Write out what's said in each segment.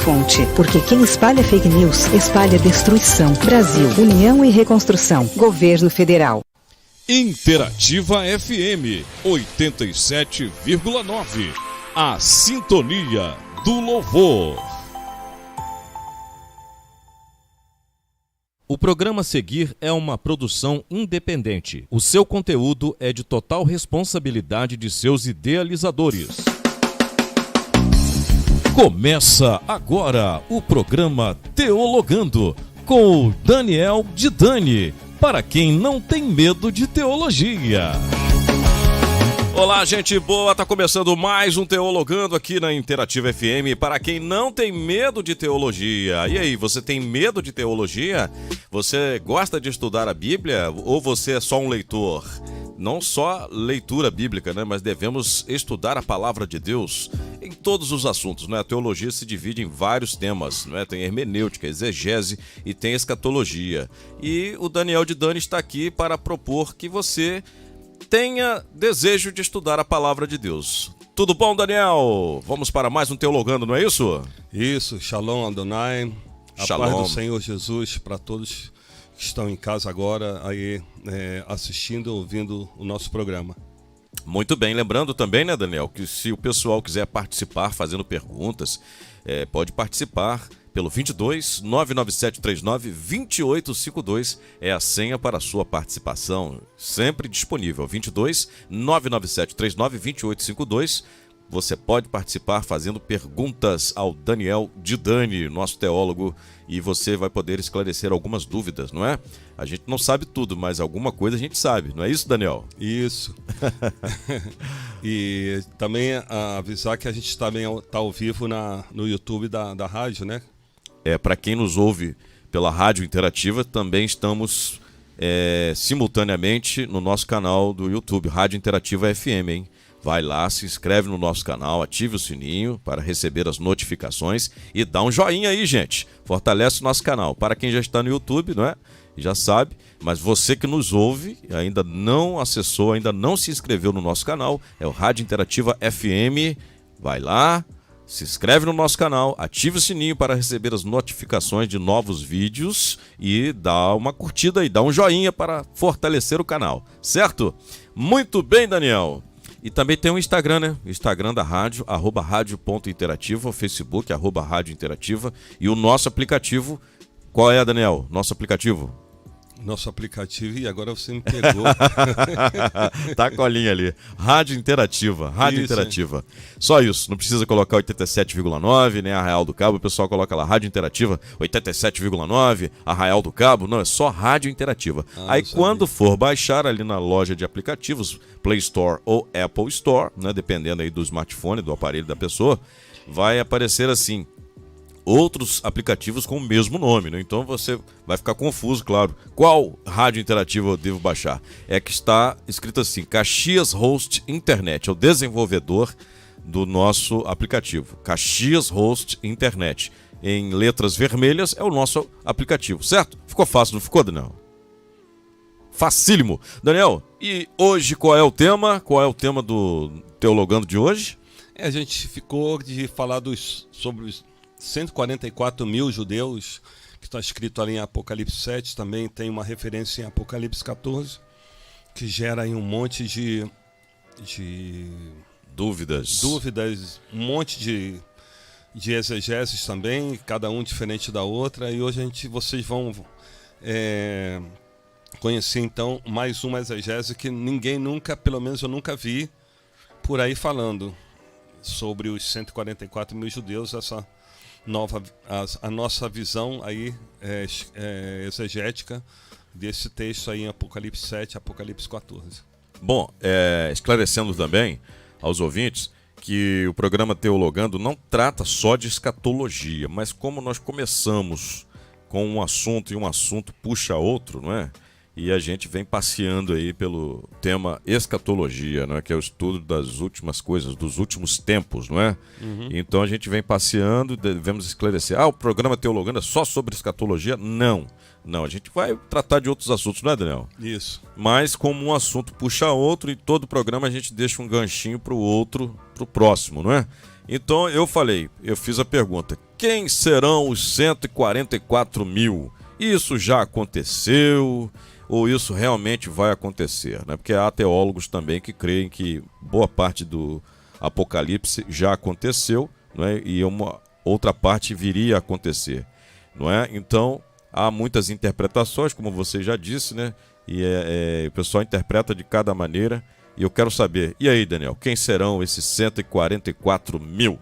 Fonte, porque quem espalha fake news espalha destruição. Brasil, União e Reconstrução. Governo Federal. Interativa FM 87,9. A sintonia do louvor. O programa a seguir é uma produção independente. O seu conteúdo é de total responsabilidade de seus idealizadores. Começa agora o programa Teologando com o Daniel de Dani, para quem não tem medo de teologia. Olá, gente boa, tá começando mais um Teologando aqui na Interativa FM, para quem não tem medo de teologia. E aí, você tem medo de teologia? Você gosta de estudar a Bíblia ou você é só um leitor? Não só leitura bíblica, né? Mas devemos estudar a palavra de Deus em todos os assuntos, né? A teologia se divide em vários temas, né? Tem hermenêutica, exegese e tem escatologia. E o Daniel de Dani está aqui para propor que você tenha desejo de estudar a palavra de Deus. Tudo bom, Daniel? Vamos para mais um Teologando, não é isso? Isso, Shalom Adonai, Shalom. A paz do Senhor Jesus para todos que estão em casa agora, aí assistindo, ouvindo o nosso programa. Muito bem, lembrando também, né, Daniel, que se o pessoal quiser participar fazendo perguntas, pode participar pelo 22 997 39 2852, é a senha para a sua participação, sempre disponível, 22 997 39 2852. Você pode participar fazendo perguntas ao Daniel de Dani, nosso teólogo, e você vai poder esclarecer algumas dúvidas, não é? A gente não sabe tudo, mas alguma coisa a gente sabe, não é isso, Daniel? Isso. E também avisar que a gente também está ao vivo no YouTube da rádio, né? Para quem nos ouve pela Rádio Interativa, também estamos simultaneamente no nosso canal do YouTube, Rádio Interativa FM, hein? Vai lá, se inscreve no nosso canal, ative o sininho para receber as notificações e dá um joinha aí, gente. Fortalece o nosso canal. Para quem já está no YouTube, não é? Já sabe, mas você que nos ouve, ainda não acessou, ainda não se inscreveu no nosso canal, é o Rádio Interativa FM. Vai lá, se inscreve no nosso canal, ative o sininho para receber as notificações de novos vídeos e dá uma curtida e dá um joinha para fortalecer o canal, certo? Muito bem, Daniel. E também tem o Instagram, né? O Instagram da rádio, @radio.interativa, o Facebook, @rádio interativa. E o nosso aplicativo, qual é, Daniel? Nosso aplicativo? Nosso aplicativo, e agora você me pegou. Tá a colinha ali. Rádio Interativa, Rádio Isso, Interativa. Só isso, não precisa colocar 87,9, né? Arraial do Cabo, o pessoal coloca lá Rádio Interativa, 87,9, Arraial do Cabo. Não, é só Rádio Interativa. Aí quando for baixar ali na loja de aplicativos, Play Store ou Apple Store, né? Dependendo aí do smartphone, do aparelho da pessoa, vai aparecer assim, outros aplicativos com o mesmo nome, né? Então você vai ficar confuso, claro. Qual rádio interativa eu devo baixar? É que está escrito assim, Caxias Host Internet, é o desenvolvedor do nosso aplicativo. Caxias Host Internet. Em letras vermelhas é o nosso aplicativo, certo? Ficou fácil, não ficou, Daniel? Facílimo. Daniel, e hoje qual é o tema? Qual é o tema do Teologando de hoje? A gente ficou de falar sobre os 144 mil judeus, que está escrito ali em Apocalipse 7, também tem uma referência em Apocalipse 14, que gera aí um monte de dúvidas, um monte de exegeses também, cada um diferente da outra, e hoje vocês vão conhecer então mais uma exegese que ninguém nunca, pelo menos eu nunca vi por aí falando sobre os 144 mil judeus, a nossa visão aí exegética desse texto aí em Apocalipse 7, Apocalipse 14. Bom, esclarecendo também aos ouvintes que o programa Teologando não trata só de escatologia, mas como nós começamos com um assunto e um assunto puxa outro, não é? E a gente vem passeando aí pelo tema escatologia, não é? Que é o estudo das últimas coisas, dos últimos tempos, não é? Uhum. Então a gente vem passeando, devemos esclarecer. O programa Teologando é só sobre escatologia? Não. Não, a gente vai tratar de outros assuntos, não é, Daniel? Isso. Mas como um assunto puxa outro, em todo programa a gente deixa um ganchinho pro outro, pro próximo, não é? Então eu fiz a pergunta, quem serão os 144 mil? Isso já aconteceu ou isso realmente vai acontecer, né? Porque há teólogos também que creem que boa parte do Apocalipse já aconteceu, não é? E uma outra parte viria a acontecer, não é? Então, há muitas interpretações, como você já disse, né? E o pessoal interpreta de cada maneira. E eu quero saber, e aí, Daniel, quem serão esses 144 mil?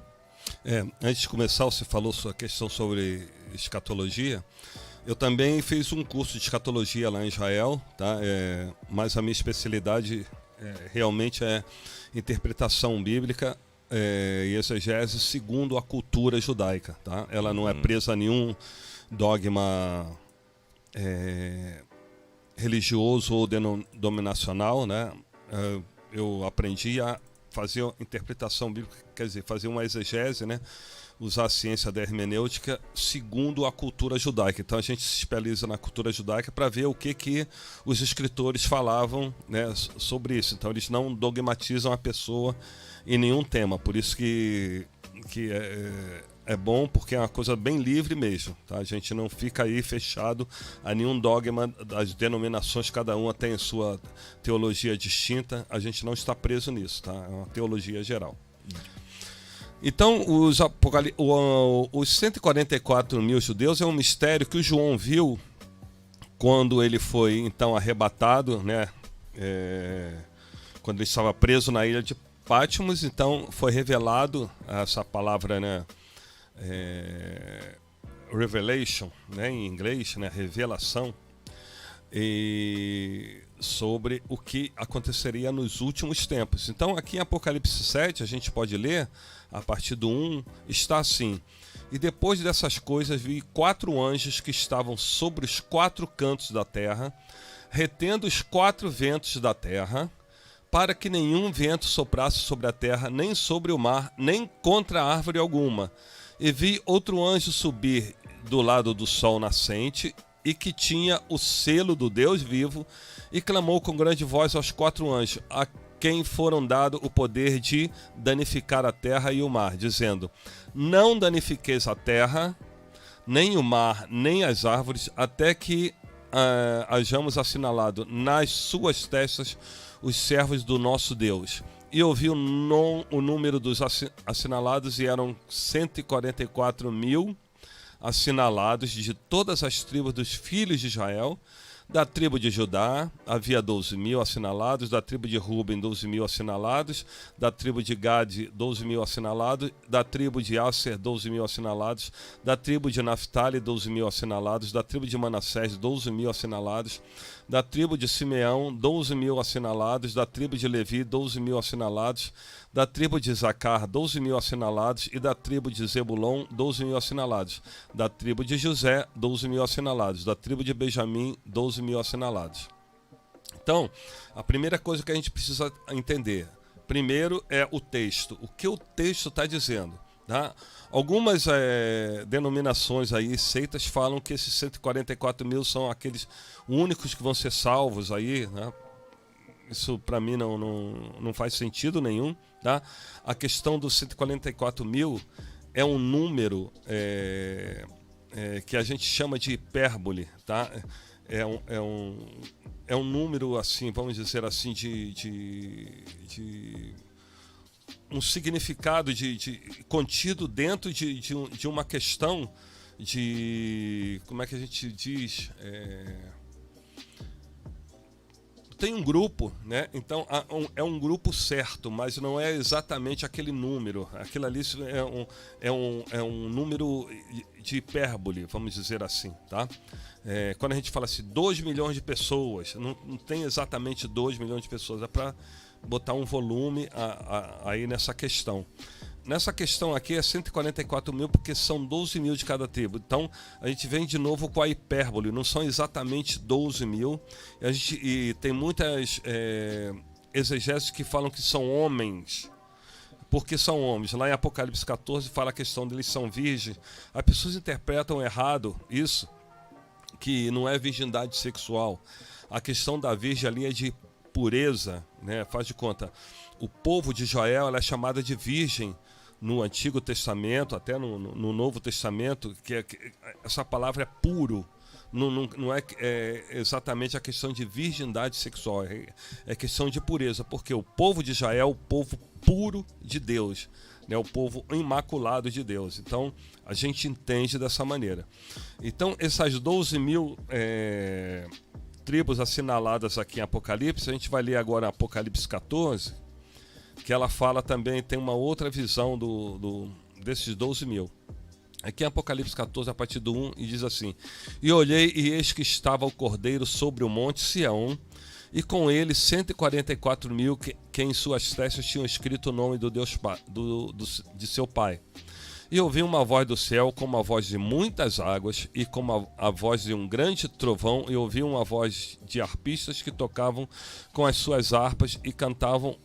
Antes de começar, você falou sua questão sobre escatologia. Eu também fiz um curso de escatologia lá em Israel, tá? Mas a minha especialidade realmente é interpretação bíblica e exegese segundo a cultura judaica, tá? Ela não é presa a nenhum dogma religioso ou denominacional, né? Eu aprendi a fazer interpretação bíblica, quer dizer, fazer uma exegese, né? Usar a ciência da hermenêutica segundo a cultura judaica. Então a gente se especializa na cultura judaica para ver o que os escritores falavam, né, sobre isso. Então eles não dogmatizam a pessoa em nenhum tema. Por isso que é bom, porque é uma coisa bem livre mesmo, tá? A gente não fica aí fechado a nenhum dogma das denominações, cada uma tem sua teologia distinta, a gente não está preso nisso, tá? É uma teologia geral. Então, os 144 mil judeus é um mistério que o João viu quando ele foi, então, arrebatado, né? Quando ele estava preso na ilha de Patmos. Então, foi revelado essa palavra, né? Revelation, né? Em inglês, né? Revelação. E sobre o que aconteceria nos últimos tempos. Então, aqui em Apocalipse 7, a gente pode ler, a partir do 1, está assim: e depois dessas coisas vi 4 anjos que estavam sobre os 4 cantos da terra, retendo os 4 ventos da terra, para que nenhum vento soprasse sobre a terra, nem sobre o mar, nem contra árvore alguma. E vi outro anjo subir do lado do sol nascente, e que tinha o selo do Deus vivo, e clamou com grande voz aos 4 anjos, a quem foram dado o poder de danificar a terra e o mar, dizendo: não danifiqueis a terra, nem o mar, nem as árvores, até que hajamos assinalado nas suas testas os servos do nosso Deus. E ouvi o número dos assinalados, e eram 144 mil assinalados de todas as tribos dos filhos de Israel. Da tribo de Judá havia 12 mil assinalados, da tribo de Ruben 12 mil assinalados, da tribo de Gade 12 mil assinalados, da tribo de Asser 12 mil assinalados, da tribo de Naftali 12 mil assinalados, da tribo de Manassés 12 mil assinalados, da tribo de Simeão 12 mil assinalados, da tribo de Levi 12 mil assinalados, da tribo de Zacar 12 mil assinalados, e da tribo de Zebulon 12 mil assinalados, da tribo de José 12 mil assinalados, da tribo de Benjamim 12 mil assinalados. Então, a primeira coisa que a gente precisa entender, primeiro, é o texto. O que o texto está dizendo, tá? Algumas denominações aí, seitas, falam que esses 144 mil são aqueles únicos que vão ser salvos aí, né? Isso para mim não faz sentido nenhum, tá? A questão dos 144 mil é um número que a gente chama de hipérbole, tá? É um número, assim, vamos dizer assim, de um significado contido dentro de uma questão de, como é que a gente diz, tem um grupo, né? Então é um grupo certo, mas não é exatamente aquele número. Aquilo ali é um número de hipérbole, vamos dizer assim, tá? Quando a gente fala assim, 2 milhões de pessoas, não tem exatamente 2 milhões de pessoas, é para botar um volume aí nessa questão. Nessa questão aqui é 144 mil, porque são 12 mil de cada tribo. Então, a gente vem de novo com a hipérbole. Não são exatamente 12 mil. E tem muitas exegeses que falam que são homens. Porque são homens. Lá em Apocalipse 14 fala a questão deles são virgens. As pessoas interpretam errado isso, que não é virgindade sexual. A questão da virgem ali é de pureza, né? Faz de conta. O povo de Israel ela é chamada de virgem no Antigo Testamento, até no Novo Testamento, que essa palavra é puro. Não é exatamente a questão de virgindade sexual, é questão de pureza, porque o povo de Israel é o povo puro de Deus, né? O povo imaculado de Deus. Então, a gente entende dessa maneira. Então, essas 12 mil tribos assinaladas aqui em Apocalipse, a gente vai ler agora Apocalipse 14, que ela fala também, tem uma outra visão desses 12 mil. Aqui em Apocalipse 14, a partir do 1, e diz assim: E olhei, e eis que estava o Cordeiro sobre o monte Sião, e com ele 144 mil que em suas testas tinham escrito o nome do Deus de seu Pai. E ouvi uma voz do céu, como a voz de muitas águas, e como a voz de um grande trovão, e ouvi uma voz de harpistas que tocavam com as suas harpas e cantavam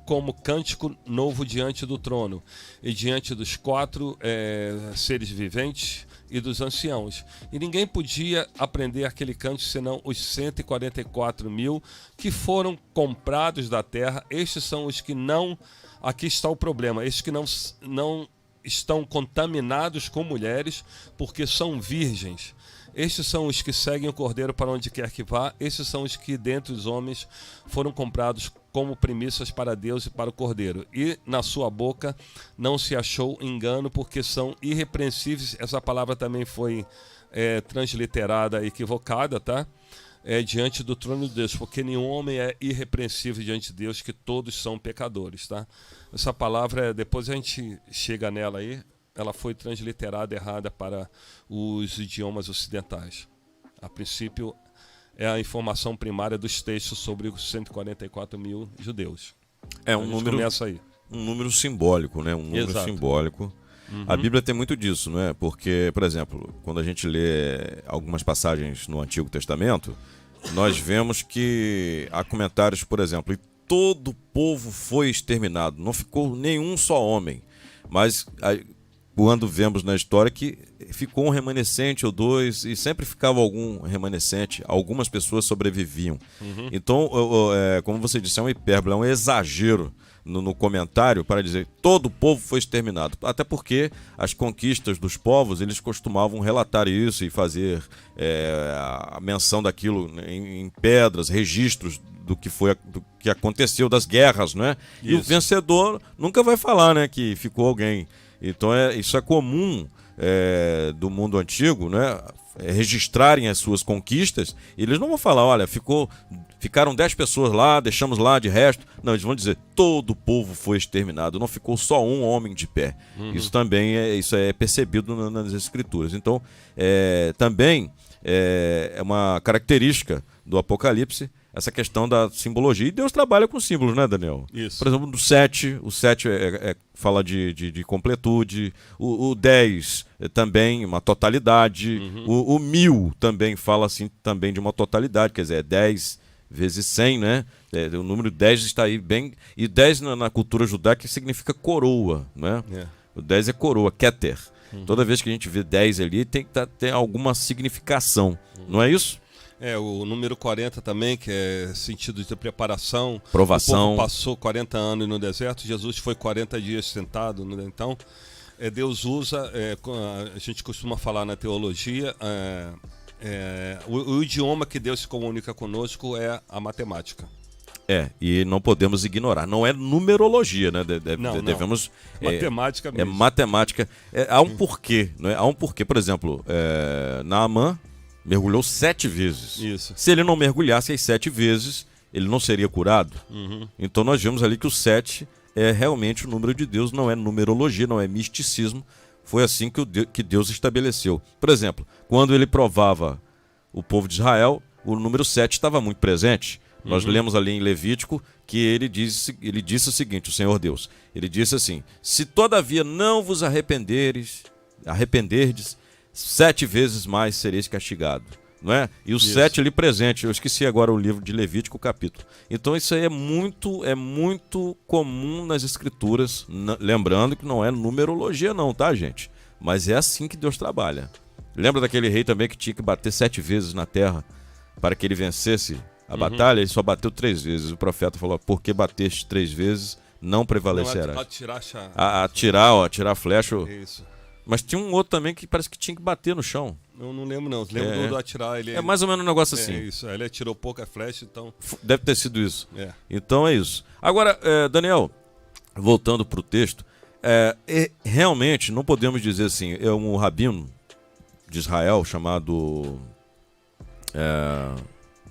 como cântico novo diante do trono, e diante dos 4 seres viventes e dos anciãos. E ninguém podia aprender aquele cântico senão os 144 mil que foram comprados da terra. Estes são os que não... Aqui está o problema. Estes que não estão contaminados com mulheres, porque são virgens. Estes são os que seguem o Cordeiro para onde quer que vá. Estes são os que dentre os homens foram comprados como primícias para Deus e para o Cordeiro. E na sua boca não se achou engano, porque são irrepreensíveis. Essa palavra também foi transliterada equivocada, tá? Diante do trono de Deus, porque nenhum homem é irrepreensível diante de Deus, que todos são pecadores, tá? Essa palavra, depois a gente chega nela aí, ela foi transliterada errada para os idiomas ocidentais. A princípio, é a informação primária dos textos sobre os 144 mil judeus. Um número, começa aí. Um número simbólico, né? Um número Exato. simbólico. Uhum. A Bíblia tem muito disso, não é? Porque, por exemplo, quando a gente lê algumas passagens no Antigo Testamento, nós vemos que há comentários, por exemplo, e todo o povo foi exterminado, não ficou nenhum só homem. Mas quando vemos na história que ficou um remanescente ou dois, e sempre ficava algum remanescente, algumas pessoas sobreviviam. Uhum. Então, como você disse, é um hipérbole, é um exagero no comentário para dizer todo o povo foi exterminado, até porque as conquistas dos povos, eles costumavam relatar isso e fazer a menção daquilo em pedras, registros do que aconteceu, das guerras, né? E o vencedor nunca vai falar, né, que ficou alguém. Então isso é comum do mundo antigo, né? Registrarem as suas conquistas. Eles não vão falar, olha, ficaram 10 pessoas lá, deixamos lá de resto. Não, eles vão dizer, todo o povo foi exterminado, não ficou só um homem de pé. Uhum. Isso também é percebido nas escrituras. Então, também é uma característica do Apocalipse essa questão da simbologia. E Deus trabalha com símbolos, né, Daniel? Isso. Por exemplo, o 7 fala de completude, o 10 também uma totalidade, o 1000 também fala assim também de uma totalidade, quer dizer, 10 vezes 100, né? O número 10 está aí bem... E 10 na cultura judaica significa coroa, né? O 10 é coroa, keter. Toda vez que a gente vê 10 ali, tem que ter alguma significação, não é isso? O número 40 também, que é sentido de preparação. Provação. O povo passou 40 anos no deserto, Jesus foi 40 dias sentado. Então, Deus usa, a gente costuma falar na teologia, o idioma que Deus se comunica conosco é a matemática. E não podemos ignorar. Não é numerologia, né? Devemos. Matemática mesmo. É matemática. Há um porquê, não é? Há um porquê. Por exemplo, Naamã mergulhou 7 vezes. Isso. Se ele não mergulhasse as 7 vezes, ele não seria curado. Uhum. Então nós vemos ali que o 7 é realmente o número de Deus, não é numerologia, não é misticismo. Foi assim que Deus estabeleceu. Por exemplo, quando ele provava o povo de Israel, o número 7 estava muito presente. Nós lemos ali em Levítico que ele disse o seguinte, o Senhor Deus, ele disse assim: se todavia não vos arrependerdes, 7 vezes mais sereis castigado, não é? E o 7 ali presente, eu esqueci agora o livro de Levítico, o capítulo. Então isso aí é muito comum nas escrituras, lembrando que não é numerologia não, tá, gente? Mas é assim que Deus trabalha. Lembra daquele rei também que tinha que bater 7 vezes na terra para que ele vencesse a batalha? Ele só bateu 3 vezes. O profeta falou, porque bateste 3 vezes, não prevalecerás. Atirar a flecha. Isso. Mas tinha um outro também que parece que tinha que bater no chão. Eu não lembro, não. Lembro do atirar. É mais ou menos um negócio assim. É isso. Ele atirou pouca flecha, então... Deve ter sido isso. É. Então é isso. Agora, Daniel, voltando para o texto, realmente não podemos dizer assim, é um rabino de Israel chamado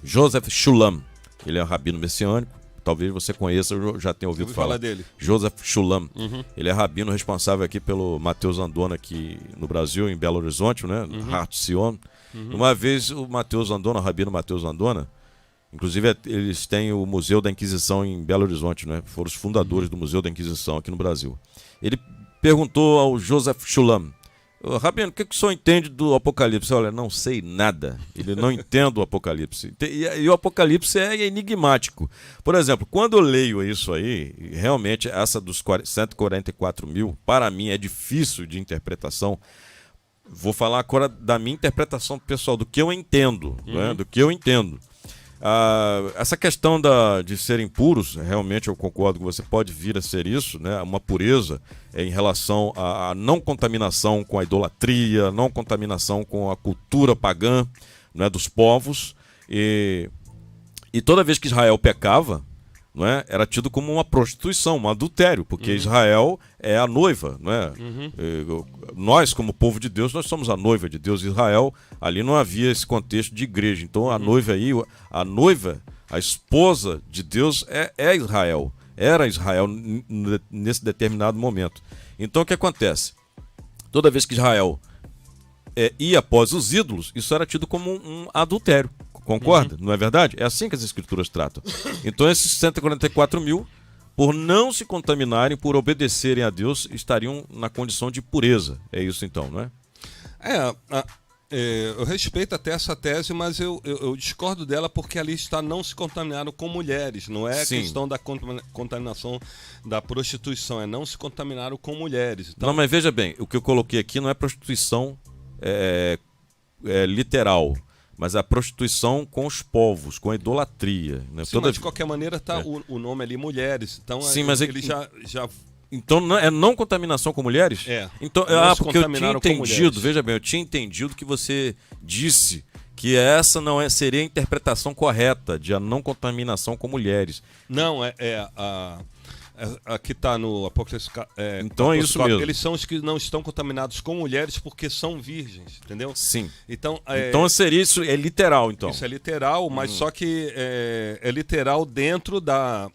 Joseph Shulam. Ele é um rabino messiânico. Talvez você conheça, eu já tenha ouvido falar dele. Joseph Shulam. Uhum. Ele é rabino responsável aqui pelo Mateus Andona aqui no Brasil, em Belo Horizonte, né? Har Sion. Uma vez o Mateus Andona, o rabino Mateus Andona, inclusive eles têm o Museu da Inquisição em Belo Horizonte, né? Foram os fundadores do Museu da Inquisição aqui no Brasil. Ele perguntou ao Joseph Shulam: Rabino, o que o senhor entende do Apocalipse? Olha, não sei nada. Ele não entende o Apocalipse. E o Apocalipse é enigmático. Por exemplo, quando eu leio isso aí, realmente essa dos 144 mil, para mim é difícil de interpretação. Vou falar agora da minha interpretação pessoal, do que eu entendo. Né? Do que eu entendo. Essa questão de serem puros, realmente eu concordo que você pode vir a ser isso, né? Uma pureza em relação à não contaminação com a idolatria, não contaminação com a cultura pagã, né, dos povos. E toda vez que Israel pecava, não é, era tido como uma prostituição, um adultério, porque Israel é a noiva. Não é? Nós, como povo de Deus, nós somos a noiva de Deus. Israel, ali não havia esse contexto de igreja. Então a noiva aí, a esposa de Deus é Israel. Era Israel nesse determinado momento. Então o que acontece? Toda vez que Israel ia após os ídolos, isso era tido como um adultério. Concorda? Não é verdade? É assim que as escrituras tratam. Então esses 144 mil, por não se contaminarem, por obedecerem a Deus, estariam na condição de pureza. É isso então, não é? Eu respeito até essa tese, mas eu discordo dela porque ali está não se contaminaram com mulheres. Não é Sim. questão da contaminação da prostituição, é não se contaminaram com mulheres. Então... Não, mas veja bem, o que eu coloquei aqui não é prostituição literal, mas a prostituição com os povos, com a idolatria. Né? Sim, mas de qualquer maneira está o nome ali mulheres. Então sim, mas ele já... Então não contaminação com mulheres? Então, porque eu tinha entendido, veja bem, eu tinha entendido que você disse que essa não seria a interpretação correta de a não contaminação com mulheres. Não, aqui está no Apocalipse. Então é isso mesmo. Eles são os que não estão contaminados com mulheres porque são virgens, entendeu? Sim. Então seria isso, é literal, então. Isso é literal, mas só que é literal dentro da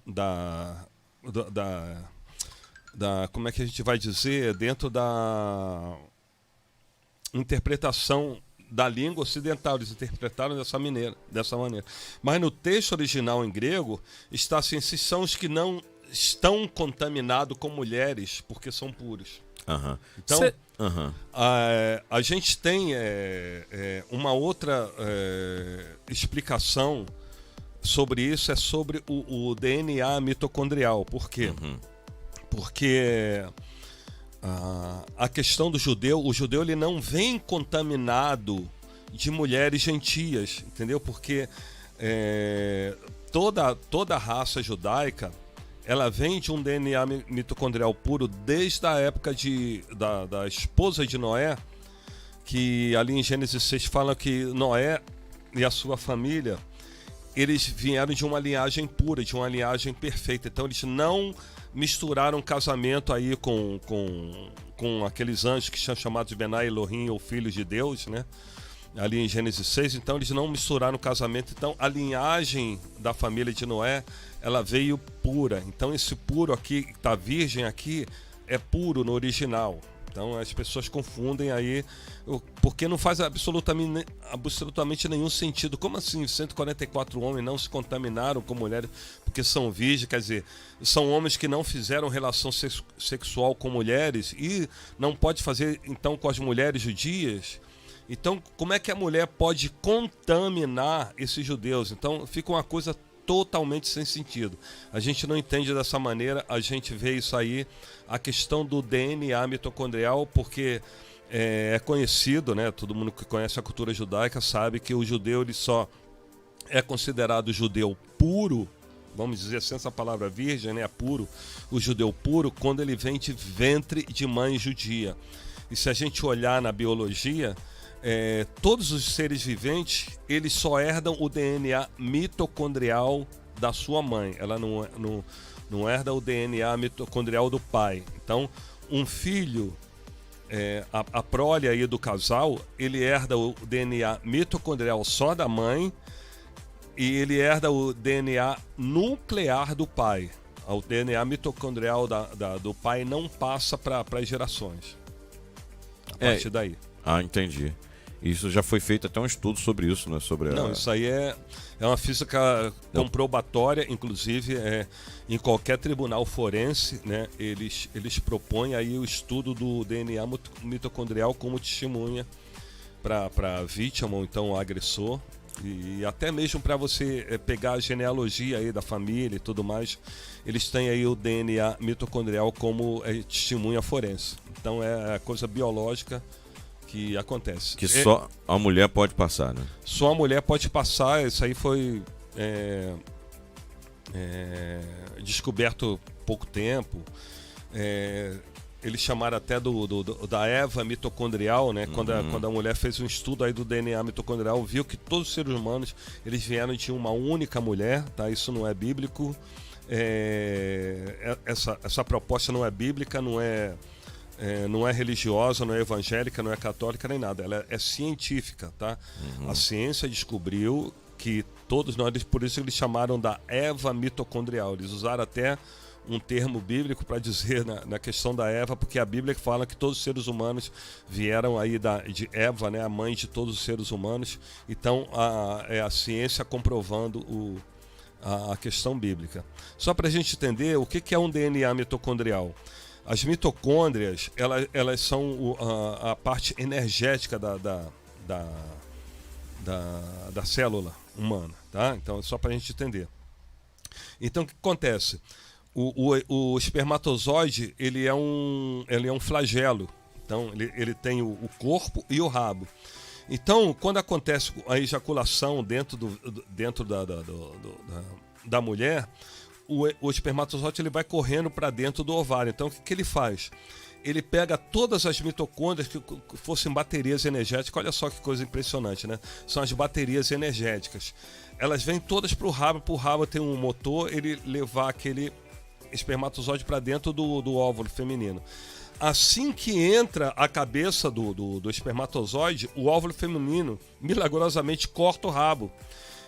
como é que a gente vai dizer? Dentro da interpretação da língua ocidental. Eles interpretaram dessa maneira. Mas no texto original em grego está assim: esses são os que não estão contaminados com mulheres porque são puros. Então a gente tem uma outra explicação sobre isso, é sobre o DNA mitocondrial. Por quê? Porque a questão do judeu, o judeu ele não vem contaminado de mulheres gentias, entendeu? Porque toda a raça judaica, ela vem de um DNA mitocondrial puro desde a época da esposa de Noé, que ali em Gênesis 6 fala que Noé e a sua família, eles vieram de uma linhagem pura, de uma linhagem perfeita. Então eles não misturaram casamento aí com aqueles anjos que são chamados de Benai Elohim, ou filhos de Deus, né? Ali em Gênesis 6, então eles não misturaram casamento. Então a linhagem da família de Noé, ela veio pura. Então esse puro aqui, que está virgem aqui, é puro no original. Então as pessoas confundem aí, porque não faz absolutamente nenhum sentido. Como assim 144 homens não se contaminaram com mulheres porque são virgens? Quer dizer, são homens que não fizeram relação sexual com mulheres e não pode fazer então com as mulheres judias? Então como é que a mulher pode contaminar esses judeus? Então fica uma coisa totalmente sem sentido. A gente não entende dessa maneira, a gente vê isso aí, a questão do DNA mitocondrial, porque é conhecido, né? Todo mundo que conhece a cultura judaica sabe que o judeu ele só é considerado judeu puro vamos dizer sem essa palavra virgem, né, puro, o judeu puro, quando ele vem de ventre de mãe judia. E se a gente olhar na biologia, todos os seres viventes, eles só herdam o DNA mitocondrial da sua mãe. Ela não herda o DNA mitocondrial do pai. Então, um filho, a prole aí do casal, ele herda o DNA mitocondrial só da mãe e ele herda o DNA nuclear do pai. O DNA mitocondrial do pai não passa para as gerações. A partir daí. Ah, entendi. Isso já foi feito até um estudo sobre isso, né? Não, isso aí é uma física comprobatória, inclusive em qualquer tribunal forense, né? Eles propõem aí o estudo do DNA mitocondrial como testemunha para a vítima ou então o agressor, e até mesmo para você pegar a genealogia aí da família e tudo mais, eles têm aí o DNA mitocondrial como testemunha forense. Então é coisa biológica que acontece. Que só a mulher pode passar, né? Só a mulher pode passar. Isso aí foi descoberto há pouco tempo. Eles chamaram até da Eva mitocondrial, né? Quando a mulher fez um estudo aí do DNA mitocondrial, viu que todos os seres humanos eles vieram de uma única mulher, tá? Isso não é bíblico. Essa proposta não é bíblica, não é religiosa, não é evangélica, não é católica nem nada. Ela é científica, tá? A ciência descobriu que todos nós, por isso eles chamaram da Eva mitocondrial. Eles usaram até um termo bíblico para dizer na questão da Eva, porque a Bíblia fala que todos os seres humanos vieram aí de Eva, né, a mãe de todos os seres humanos. Então a ciência comprovando a questão bíblica. Só para a gente entender o que é um DNA mitocondrial. As mitocôndrias, elas são a parte energética da célula humana, tá? Então, só para a gente entender. Então, o que acontece? O espermatozoide, ele é um flagelo. Então, ele tem o corpo e o rabo. Então, quando acontece a ejaculação dentro da mulher, o espermatozoide ele vai correndo para dentro do ovário. Então, o que ele faz? Ele pega todas as mitocôndrias que fossem baterias energéticas. Olha só que coisa impressionante, né? São as baterias energéticas. Elas vêm todas para o rabo tem um motor, ele levar aquele espermatozoide para dentro do óvulo feminino. Assim que entra a cabeça do espermatozoide, o óvulo feminino milagrosamente corta o rabo.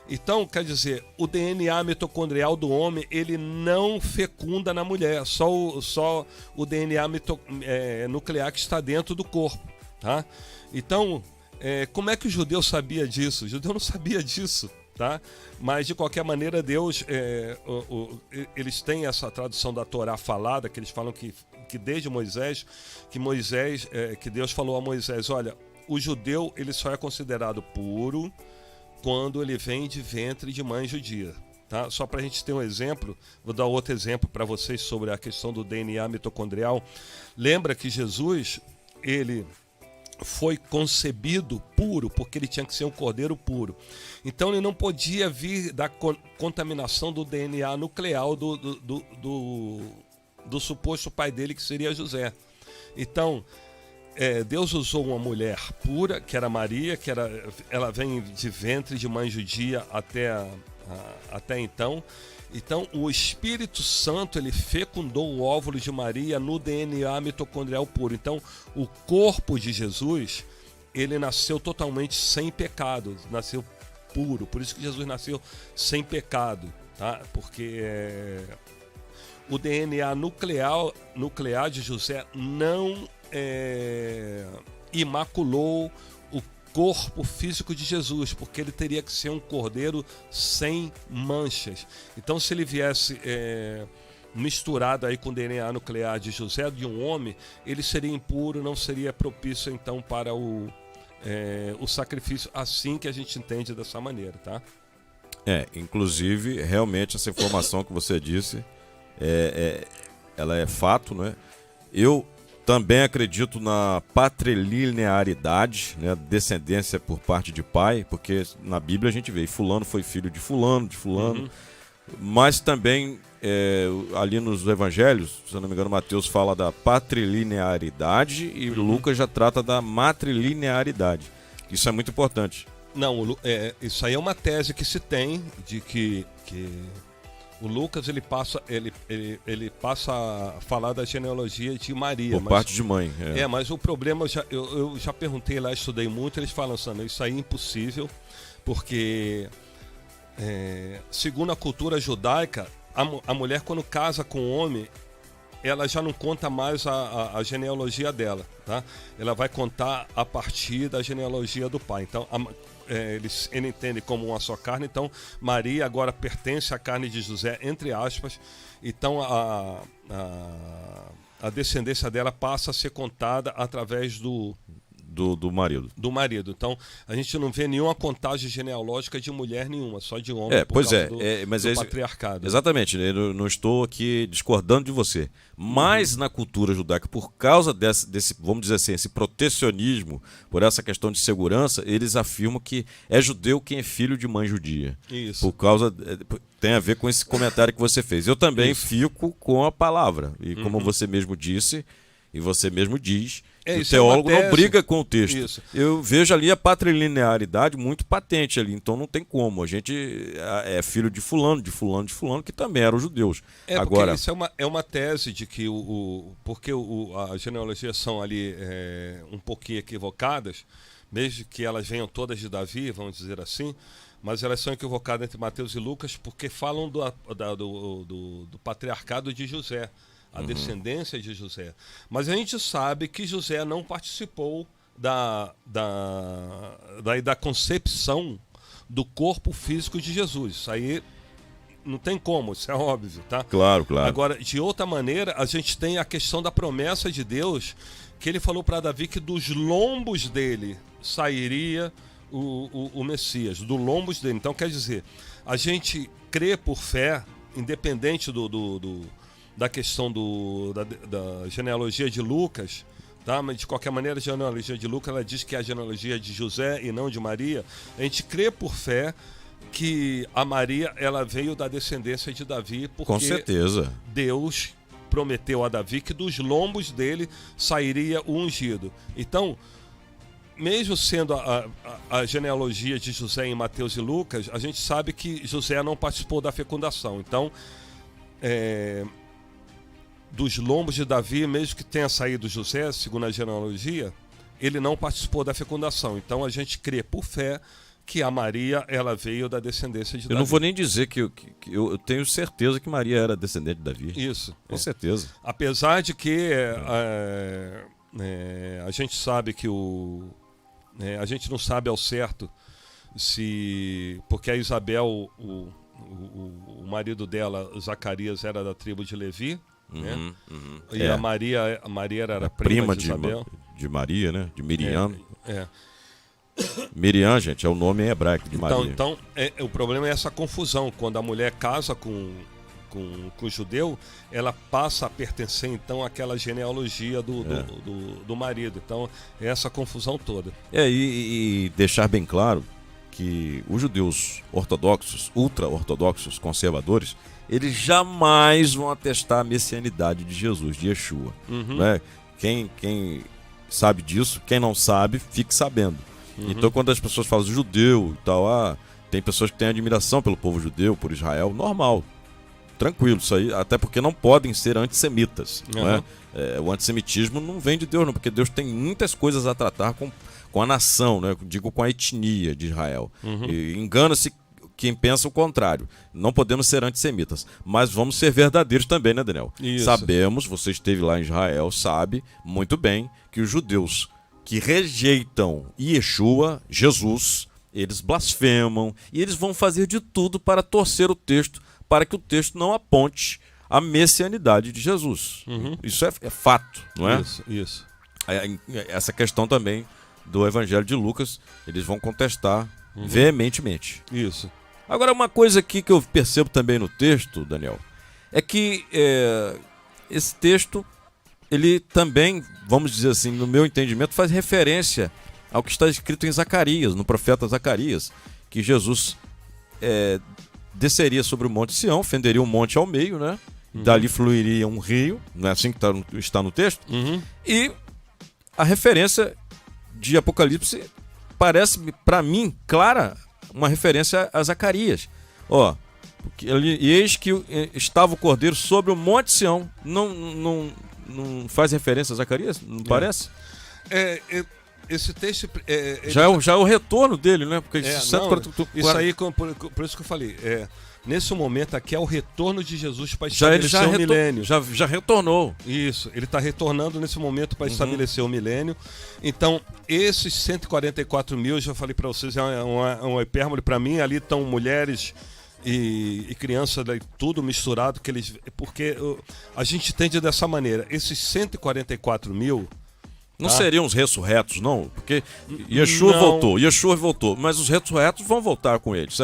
Então, quer dizer, o DNA mitocondrial do homem, ele não fecunda na mulher, só o DNA nuclear que está dentro do corpo, tá? Então, como é que o judeu sabia disso? O judeu não sabia disso, tá? Mas, de qualquer maneira, Deus, eles têm essa tradução da Torá falada, que eles falam que desde Moisés, que Deus falou a Moisés, olha, o judeu, ele só é considerado puro quando ele vem de ventre de mãe judia, tá? Só para a gente ter um exemplo, vou dar outro exemplo para vocês sobre a questão do DNA mitocondrial. Lembra que Jesus, ele foi concebido puro, porque ele tinha que ser um cordeiro puro. Então ele não podia vir da contaminação do DNA nuclear do suposto pai dele, que seria José. Então, Deus usou uma mulher pura, que era Maria, ela vem de ventre de mãe judia até então. Então, o Espírito Santo, ele fecundou o óvulo de Maria no DNA mitocondrial puro. Então, o corpo de Jesus, ele nasceu totalmente sem pecado, nasceu puro. Por isso que Jesus nasceu sem pecado, tá? Porque o DNA nuclear de José não imaculou o corpo físico de Jesus, porque ele teria que ser um cordeiro sem manchas. Então, se ele viesse misturado aí com o DNA nuclear de José, de um homem, ele seria impuro, não seria propício então para o sacrifício, assim que a gente entende dessa maneira, tá? Inclusive, realmente essa informação que você disse, ela é fato, né? Eu também acredito na patrilinearidade, né? Descendência por parte de pai, porque na Bíblia a gente vê, fulano foi filho de fulano, Mas também, ali nos evangelhos, se eu não me engano, Mateus fala da patrilinearidade e Lucas já trata da matrilinearidade. Isso é muito importante. Não, isso aí é uma tese que se tem de que o Lucas ele passa a falar da genealogia de Maria. Por parte de mãe. Mas o problema, eu já perguntei lá, estudei muito, eles falam assim, isso aí é impossível, porque segundo a cultura judaica, a mulher quando casa com o homem, ela já não conta mais a genealogia dela, tá? Ela vai contar a partir da genealogia do pai. Então, eles entendem como uma só carne. Então, Maria agora pertence à carne de José, entre aspas. Então, a descendência dela passa a ser contada através do marido. Do marido. Então, a gente não vê nenhuma contagem genealógica de mulher nenhuma, só de homem, por causa do patriarcado. Exatamente, eu não estou aqui discordando de você. Mas na cultura judaica, por causa desse, vamos dizer assim, esse protecionismo, por essa questão de segurança, eles afirmam que é judeu quem é filho de mãe judia. Isso. Por causa... Tem a ver com esse comentário que você fez. Eu também fico com a palavra. E como você mesmo disse, e você mesmo diz... O teólogo não briga com o texto. Isso. Eu vejo ali a patrilinearidade muito patente ali, então não tem como. A gente é filho de fulano, de fulano, de fulano, que também eram judeus. Agora, isso é uma tese de que porque as genealogias são ali um pouquinho equivocadas, mesmo que elas venham todas de Davi, vamos dizer assim, mas elas são equivocadas entre Mateus e Lucas porque falam do patriarcado de José. A descendência de José. Mas a gente sabe que José não participou da concepção do corpo físico de Jesus. Isso aí não tem como, isso é óbvio, tá? Claro. Agora, de outra maneira, a gente tem a questão da promessa de Deus, que ele falou para Davi que dos lombos dele sairia o Messias, do lombos dele. Então, quer dizer, a gente crê por fé, independente da questão da genealogia de Lucas, tá? Mas de qualquer maneira a genealogia de Lucas ela diz que é a genealogia de José e não de Maria. A gente crê por fé que a Maria ela veio da descendência de Davi, porque com certeza Deus prometeu a Davi que dos lombos dele sairia o ungido. Então, mesmo sendo a genealogia de José em Mateus e Lucas, a gente sabe que José não participou da fecundação. Então, dos lombos de Davi, mesmo que tenha saído José, segundo a genealogia, ele não participou da fecundação. Então a gente crê por fé que a Maria ela veio da descendência de Davi. Eu não vou nem dizer que eu tenho certeza que Maria era descendente de Davi. Isso. Com certeza. Apesar de que a gente sabe que a gente não sabe ao certo se... Porque a Isabel, o marido dela, Zacarias, era da tribo de Levi, né? E a Maria era prima de Isabel. De Maria, né? De Miriam. Miriam, gente, é o nome em hebraico de Maria. Então o problema é essa confusão. Quando a mulher casa com o judeu, ela passa a pertencer então àquela genealogia do marido. Então é essa confusão toda. E deixar bem claro que os judeus ortodoxos, ultra-ortodoxos, conservadores, eles jamais vão atestar a messianidade de Jesus, de Yeshua. Né? Quem sabe disso, quem não sabe, fique sabendo. Então, quando as pessoas falam judeu e tal, tem pessoas que têm admiração pelo povo judeu, por Israel, normal, tranquilo, isso aí, até porque não podem ser antissemitas. Né? O antissemitismo não vem de Deus, não, porque Deus tem muitas coisas a tratar com a nação, né? Digo, com a etnia de Israel. E engana-se quem pensa o contrário. Não podemos ser antissemitas, mas vamos ser verdadeiros também, né, Daniel? Isso. Sabemos, você esteve lá em Israel, sabe muito bem que os judeus que rejeitam Yeshua, Jesus, eles blasfemam e eles vão fazer de tudo para torcer o texto, para que o texto não aponte a messianidade de Jesus. Isso é fato, não é? Isso. Essa questão também do Evangelho de Lucas, eles vão contestar veementemente. Isso. Agora, uma coisa aqui que eu percebo também no texto, Daniel, é que esse texto, ele também, vamos dizer assim, no meu entendimento, faz referência ao que está escrito em Zacarias, no profeta Zacarias, que Jesus desceria sobre o Monte Sião, fenderia o monte ao meio, né? Dali fluiria um rio, não é assim que está no texto? E a referência de Apocalipse parece, para mim, clara, uma referência a Zacarias. Ó, e eis que estava o Cordeiro sobre o Monte Sião. Não faz referência a Zacarias? Não parece? Esse texto... Já é o retorno dele, né? Porque isso aí, por isso que eu falei, nesse momento aqui é o retorno de Jesus para estabelecer o milênio. Já retornou. Isso, ele está retornando nesse momento para estabelecer o milênio. Então, esses 144 mil, já falei para vocês, é uma hipérbole para mim. Ali estão mulheres e crianças, tudo misturado, porque a gente entende dessa maneira. Esses 144 mil... Não seriam os ressurretos, não? Porque Yeshua voltou, mas os ressurretos vão voltar com eles.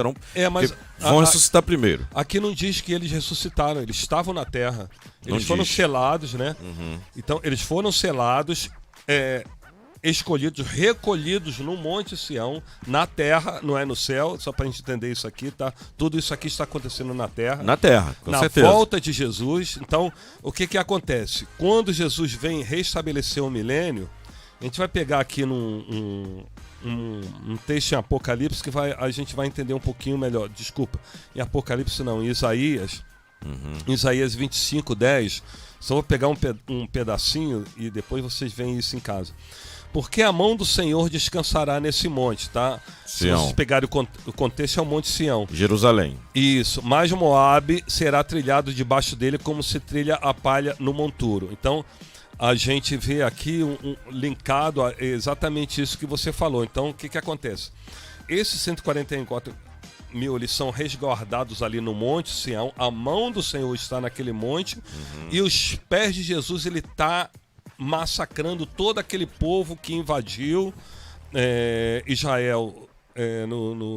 Vão ressuscitar primeiro. Aqui não diz que eles ressuscitaram, eles estavam na terra. Eles foram selados, né? Então, eles foram selados, escolhidos, recolhidos no Monte Sião, na terra, não é no céu, só para a gente entender isso aqui, tá? Tudo isso aqui está acontecendo na terra. Na terra, com certeza. Na volta de Jesus. Então, o que acontece? Quando Jesus vem restabelecer o milênio, a gente vai pegar aqui um texto em Apocalipse que a gente vai entender um pouquinho melhor. Desculpa, em Apocalipse não, em Isaías. Em Isaías 25:10. Só vou pegar um pedacinho e depois vocês veem isso em casa. Porque a mão do Senhor descansará nesse monte, tá? Sião. Se vocês pegarem o contexto, é o Monte Sião. Jerusalém. Isso. Mas Moabe será trilhado debaixo dele como se trilha a palha no monturo. Então, a gente vê aqui linkado a exatamente isso que você falou. Então, o que acontece? Esses 144 mil, eles são resguardados ali no Monte Sião. A mão do Senhor está naquele monte. E os pés de Jesus, ele está massacrando todo aquele povo que invadiu Israel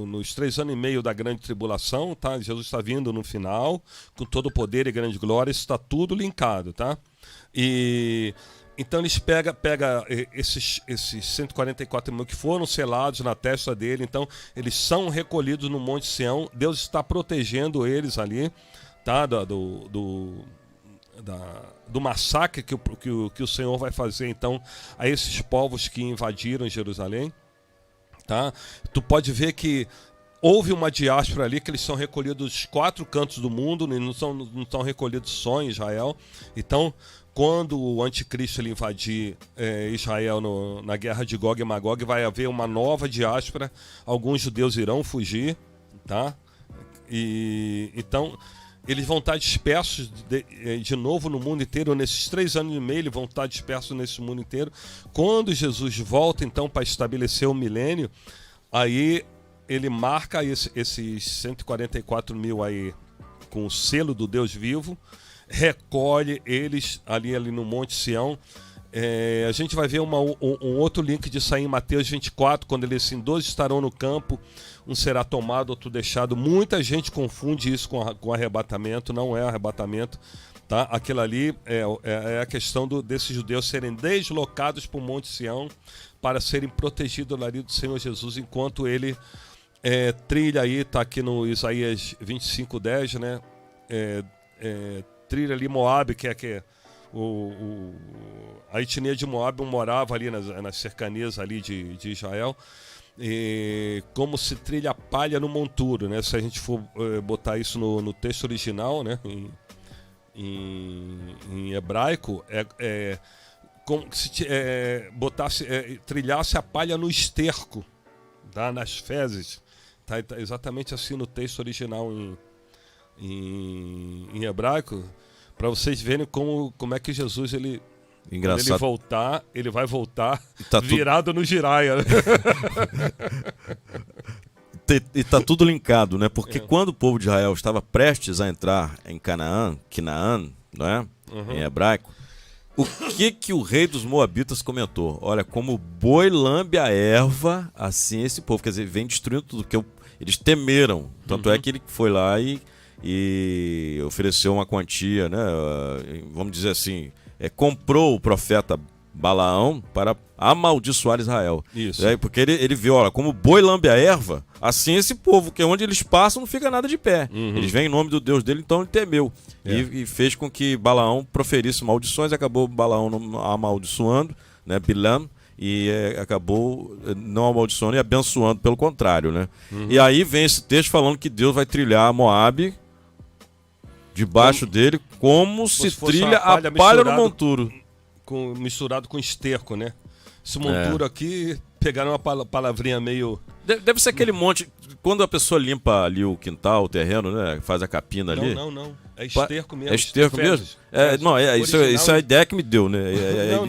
nos 3 anos e meio da grande tribulação, tá? Jesus está vindo no final com todo o poder e grande glória. Isso está tudo linkado, tá? E então eles pegam esses 144 mil que foram selados na testa dele. Então eles são recolhidos no Monte Sião. Deus está protegendo eles ali, tá? Do massacre que o Senhor vai fazer então a esses povos que invadiram Jerusalém, tá? Tu pode ver que houve uma diáspora ali, que eles são recolhidos dos 4 cantos do mundo, não são recolhidos só em Israel. Então, quando o anticristo ele invadir Israel na guerra de Gog e Magog, vai haver uma nova diáspora. Alguns judeus irão fugir, tá? E então eles vão estar dispersos de novo no mundo inteiro. Nesses 3 anos e meio, eles vão estar dispersos nesse mundo inteiro. Quando Jesus volta, então, para estabelecer o milênio, aí ele marca esses 144 mil aí com o selo do Deus vivo, recolhe eles ali no Monte Sião. A gente vai ver um outro link disso aí em Mateus 24, quando ele assim, 12 estarão no campo, um será tomado, outro deixado. Muita gente confunde isso com arrebatamento, não é arrebatamento, tá? Aquilo ali é a questão desses judeus serem deslocados para o Monte Sião para serem protegidos ali do Senhor Jesus, enquanto ele trilha aí, tá aqui no Isaías 25:10, né? Trilha ali Moabe, que é a etnia de Moabe morava ali nas cercanias ali de Israel, como se trilha a palha no monturo, né? Se a gente for botar isso no texto original, né? Em hebraico, como se trilhasse a palha no esterco, tá? Nas fezes, tá exatamente assim no texto original em hebraico, para vocês verem como é que Jesus ele vai voltar tá virado no giraia. E tá tudo linkado, né? Porque quando o povo de Israel estava prestes a entrar em Canaã, não é? Em hebraico, o que o rei dos Moabitas comentou? Olha, como o boi lambe a erva, assim esse povo, quer dizer, vem destruindo tudo, porque eles temeram. Tanto é que ele foi lá e ofereceu uma quantia, né? Vamos dizer assim, comprou o profeta Balaão para amaldiçoar Israel. Isso. Porque ele viu, olha, como boi lambe a erva, assim esse povo, que onde eles passam não fica nada de pé. Eles vêm em nome do Deus dele, então ele temeu. E fez com que Balaão proferisse maldições, acabou Balaão amaldiçoando, né, Bilam, e acabou não amaldiçoando e abençoando, pelo contrário, né? E aí vem esse texto falando que Deus vai trilhar Moabe debaixo dele, como se trilha a palha no monturo. Misturado com esterco, né? Esse monturo aqui, pegaram uma palavrinha meio... Deve ser aquele monte... Quando a pessoa limpa ali o quintal, o terreno, né? Faz a capina ali... Não. É esterco mesmo. É esterco mesmo? Isso é a ideia que me deu, né?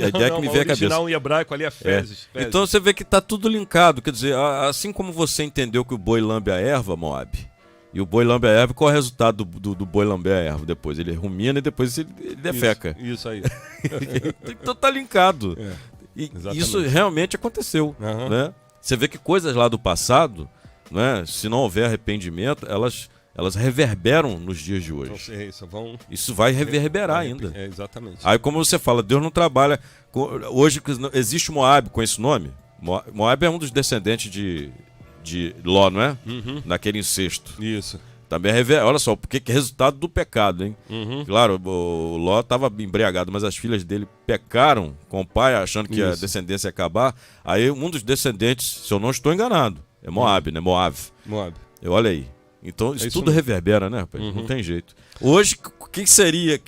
A ideia que me veio à cabeça. O original em hebraico ali é fezes. Então você vê que tá tudo linkado. Quer dizer, assim como você entendeu que o boi lambe a erva, Moabe, e o boi lambe a erva, qual é o resultado do boi lamber a erva depois? Ele rumina e depois ele defeca. Isso aí. Então tá linkado. E isso realmente aconteceu. Né? Você vê que coisas lá do passado, né, se não houver arrependimento, elas reverberam nos dias de hoje. Isso vai reverberar ainda. Exatamente. Aí, como você fala, Deus não trabalha... Hoje existe Moabe com esse nome. Moabe é um dos descendentes de Ló, não é? Naquele incesto. Isso. Também olha só, porque que é resultado do pecado, hein? Claro, o Ló estava embriagado, mas as filhas dele pecaram com o pai, achando que a descendência ia acabar. Aí um dos descendentes, se eu não estou enganado, é Moabe, né? Moab. Olha aí. Então isso tudo reverbera, né, rapaz? Não tem jeito. Hoje, o que seria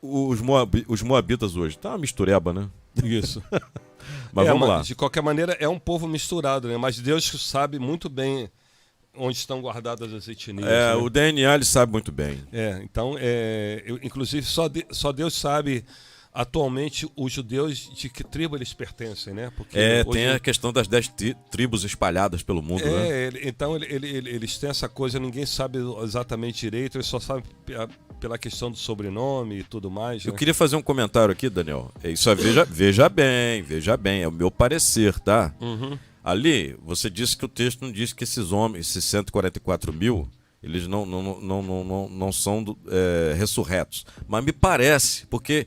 os moabitas hoje? Tá uma mistureba, né? Isso. Mas vamos lá. De qualquer maneira, é um povo misturado, né? Mas Deus sabe muito bem onde estão guardadas as etnias. Né? O DNA ele sabe muito bem. Então, inclusive, só Deus sabe atualmente os judeus de que tribo eles pertencem, né? Porque tem a questão das 10 tribos espalhadas pelo mundo, né? Então, eles têm essa coisa, ninguém sabe exatamente direito, eles só sabem pela questão do sobrenome e tudo mais. Eu queria fazer um comentário aqui, Daniel. Isso veja bem, é o meu parecer, tá? Ali, você disse que o texto não diz que esses homens, esses 144 mil, eles não são ressurretos. Mas me parece, porque,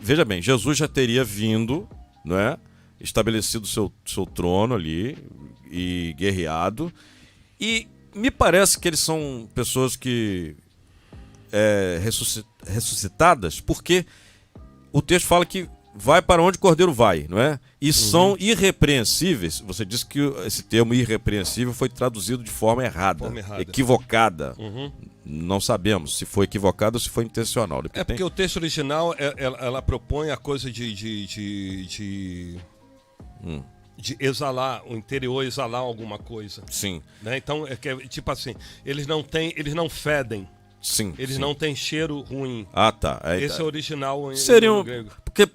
veja bem, Jesus já teria vindo, não é? Estabelecido seu trono ali e guerreado. E me parece que eles são pessoas que ressuscitadas, porque o texto fala que vai para onde o cordeiro vai, não é? E são irrepreensíveis. Você disse que esse termo irrepreensível foi traduzido de forma errada. Equivocada. Não sabemos se foi equivocado ou se foi intencional. Porque o texto original ela propõe a coisa de exalar, o interior exalar alguma coisa. Sim. Né? Então, tipo assim, eles não fedem. Sim. Eles não têm cheiro ruim. Tá. Esse é o original em grego. Porque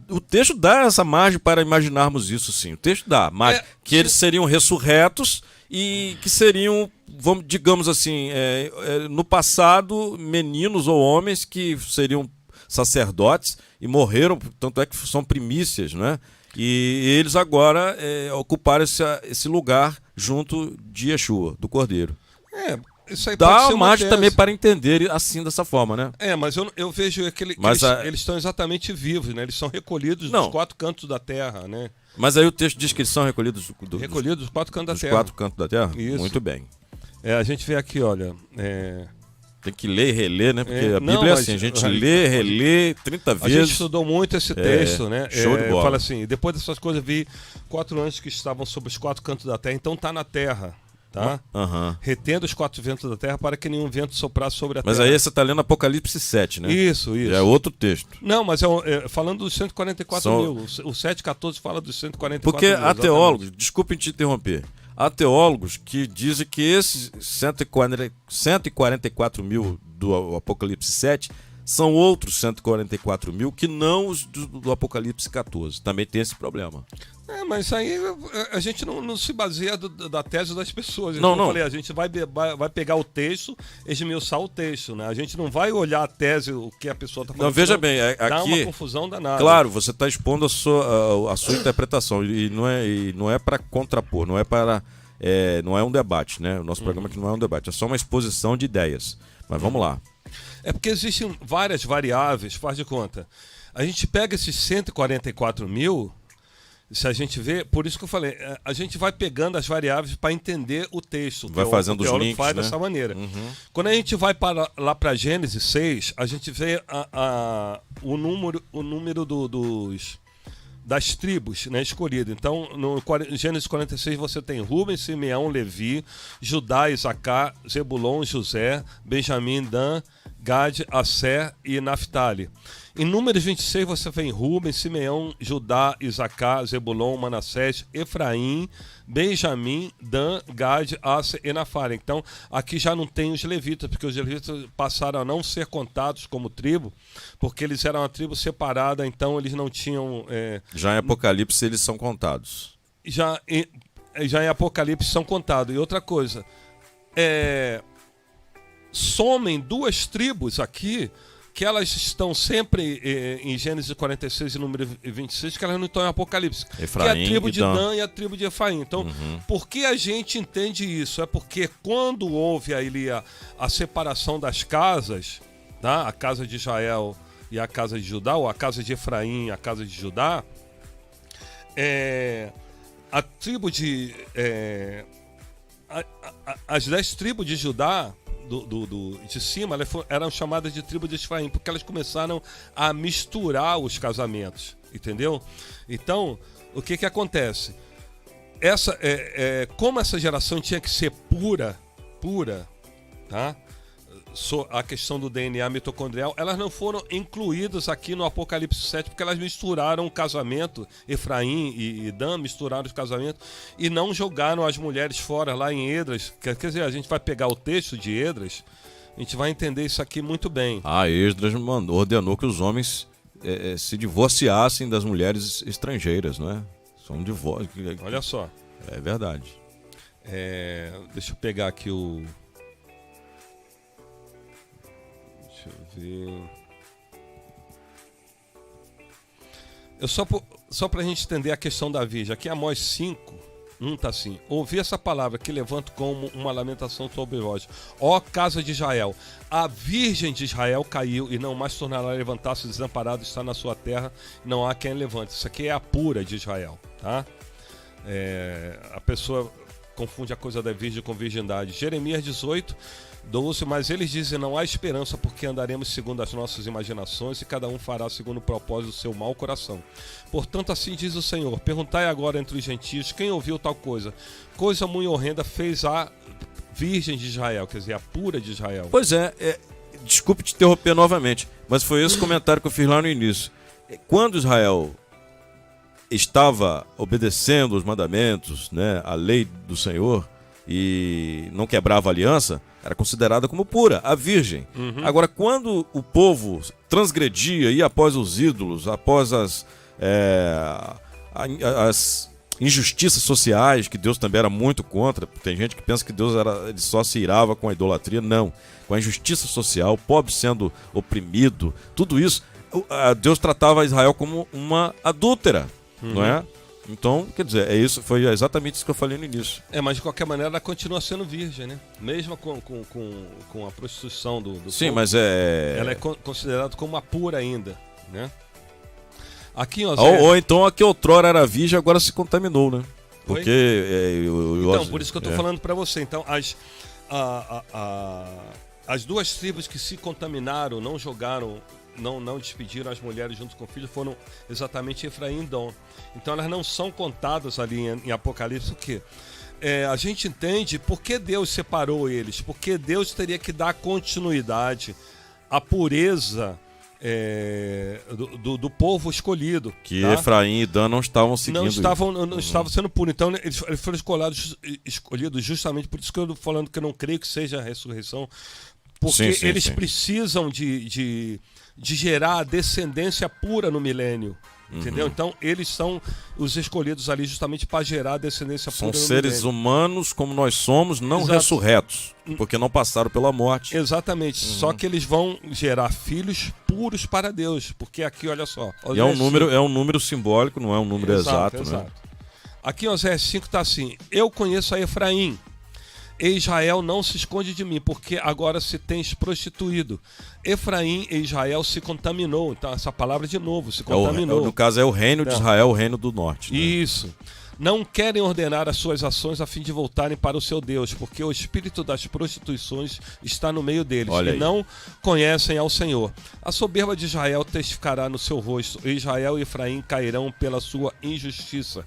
o texto dá essa margem para imaginarmos isso, sim. O texto dá, mas que eles seriam ressurretos e que seriam, digamos assim, no passado, meninos ou homens que seriam sacerdotes e morreram, tanto é que são primícias, né? E eles agora ocuparam esse lugar junto de Yeshua, do Cordeiro. Isso aí dá margem também para entender assim, dessa forma, né? Mas eu vejo que eles estão exatamente vivos, né? Eles são recolhidos dos 4 cantos da terra, né? Mas aí o texto diz que eles são recolhidos dos 4 cantos da terra. Dos 4 cantos da terra? Isso. Muito bem. A gente vê aqui, olha... Tem que ler e reler, né? Porque a Bíblia é assim, a gente lê, relê 30 vezes. A gente estudou muito esse texto, né? Show de bola. Fala assim, depois dessas coisas vi 4 anjos que estavam sobre os 4 cantos da terra, então tá na terra. Tá? Retendo os 4 ventos da terra para que nenhum vento soprasse sobre a terra. Mas aí você está lendo Apocalipse 7, né? Isso. Já é outro texto. Não, mas falando dos 144 mil. O 7,14 fala dos 144 Porque mil. Porque há teólogos, desculpem te interromper, há teólogos que dizem que esses 144 mil do Apocalipse 7 são outros 144 mil que não os do Apocalipse 14. Também tem esse problema. Mas aí a gente não se baseia da tese das pessoas. Não. Eu falei, a gente vai pegar o texto, esmiuçar o texto, né? A gente não vai olhar a tese, o que a pessoa está falando. Não, veja bem, dá aqui... uma confusão danada. Claro, você está expondo a sua interpretação e não é para contrapor, não é um debate, né? O nosso programa aqui não é um debate, é só uma exposição de ideias. Mas vamos lá. Porque existem várias variáveis, faz de conta. A gente pega esses 144 mil, se a gente vê, por isso que eu falei, a gente vai pegando as variáveis para entender o texto. Vai fazendo os links, faz né? dessa maneira. Quando a gente vai lá para Gênesis 6, a gente vê o número das tribos, né, escolhidas. Então, no Gênesis 46 você tem Rubem, Simeão, Levi, Judá, Isacar, Zebulon, José, Benjamim, Dan, Gade, Asser e Naftali. Em Números 26 você vem Rubem, Simeão, Judá, Isacar, Zebulon, Manassés, Efraim, Benjamim, Dan, Gade, Asser e Naftali. Então aqui já não tem os levitas, porque os levitas passaram a não ser contados como tribo, porque eles eram uma tribo separada, então eles não tinham... Já em Apocalipse eles são contados. Já em Apocalipse são contados. E outra coisa, somem duas tribos aqui, que elas estão sempre em Gênesis 46 e Número 26, que elas não estão em Apocalipse. Efraim, que é a tribo de Dan. Dan e a tribo de Efraim. Então, por que a gente entende isso? É porque quando houve ali a separação das casas, tá? A casa de Israel e a casa de Judá, ou a casa de Efraim e a casa de Judá, a tribo de... as 10 tribos de Judá, de cima, eram chamadas de tribo de Efraim, porque elas começaram a misturar os casamentos, entendeu? Então, o que acontece? Como essa geração tinha que ser pura, tá? A questão do DNA mitocondrial, elas não foram incluídas aqui no Apocalipse 7, porque elas misturaram o casamento, Efraim e Dan misturaram os casamentos e não jogaram as mulheres fora lá em Esdras. Quer dizer, a gente vai pegar o texto de Esdras, a gente vai entender isso aqui muito bem. Esdras ordenou que os homens se divorciassem das mulheres estrangeiras, não é? São divórcio. Olha só. É verdade. Deixa eu pegar aqui o... Deixa eu ver. Só para a gente entender a questão da virgem. Aqui Amós 5, tá assim: ouvi essa palavra que levanto como uma lamentação sobre vós, ó casa de Israel. A virgem de Israel caiu e não mais tornará a levantar-se, desamparado está na sua terra, não há quem levante. Isso aqui é a pura de Israel, tá? A pessoa confunde a coisa da virgem com virgindade. Jeremias 18, 12, mas eles dizem: não há esperança, porque andaremos segundo as nossas imaginações e cada um fará segundo o propósito do seu mau coração. Portanto, assim diz o Senhor: perguntai agora entre os gentios quem ouviu tal coisa. Coisa muito horrenda fez a virgem de Israel, quer dizer, a pura de Israel. Pois desculpe te interromper novamente, mas foi esse comentário que eu fiz lá no início. Quando Israel estava obedecendo os mandamentos, né, a lei do Senhor, e não quebrava a aliança, era considerada como pura, a virgem. Agora, quando o povo transgredia, ia após os ídolos, após as injustiças sociais, que Deus também era muito contra, tem gente que pensa que Deus ele só se irava com a idolatria, não. Com a injustiça social, o pobre sendo oprimido, tudo isso, Deus tratava Israel como uma adúltera, não é? Então, quer dizer, foi exatamente isso que eu falei no início. Mas de qualquer maneira ela continua sendo virgem, né? Mesmo com a prostituição do Sim, povo, mas ela é considerada como uma pura ainda, né? Aqui, ou então a que outrora era virgem agora se contaminou, né? Porque... Então, por isso que eu estou falando para você. Então, as duas tribos que se contaminaram, não jogaram... Não despediram as mulheres junto com o filho, foram exatamente Efraim e Dan. Então elas não são contadas ali em Apocalipse. O quê? A gente entende por que Deus separou eles, porque Deus teria que dar continuidade à pureza do povo escolhido. Que tá? Efraim e Dan não estavam seguindo. Não estavam sendo puros. Então eles foram escolhidos justamente por isso que eu estou falando que eu não creio que seja a ressurreição, porque eles precisam de gerar a descendência pura no milênio. Entendeu? Então eles são os escolhidos ali justamente para gerar a descendência pura no milênio. São seres humanos como nós somos, não ressurretos, porque não passaram pela morte. Exatamente. Só que eles vão gerar filhos puros para Deus, porque aqui, olha só. E é um número simbólico, não é um número exato. Né? Aqui em Oséias 5 está assim: eu conheço a Efraim, Israel não se esconde de mim, porque agora se tens prostituído. Efraim e Israel se contaminou. Então, essa palavra de novo, se contaminou. No caso, é o reino de Israel, o reino do norte. Né? Isso. Não querem ordenar as suas ações a fim de voltarem para o seu Deus, porque o espírito das prostituições está no meio deles, e não conhecem ao Senhor. A soberba de Israel testificará no seu rosto, e Israel e Efraim cairão pela sua injustiça,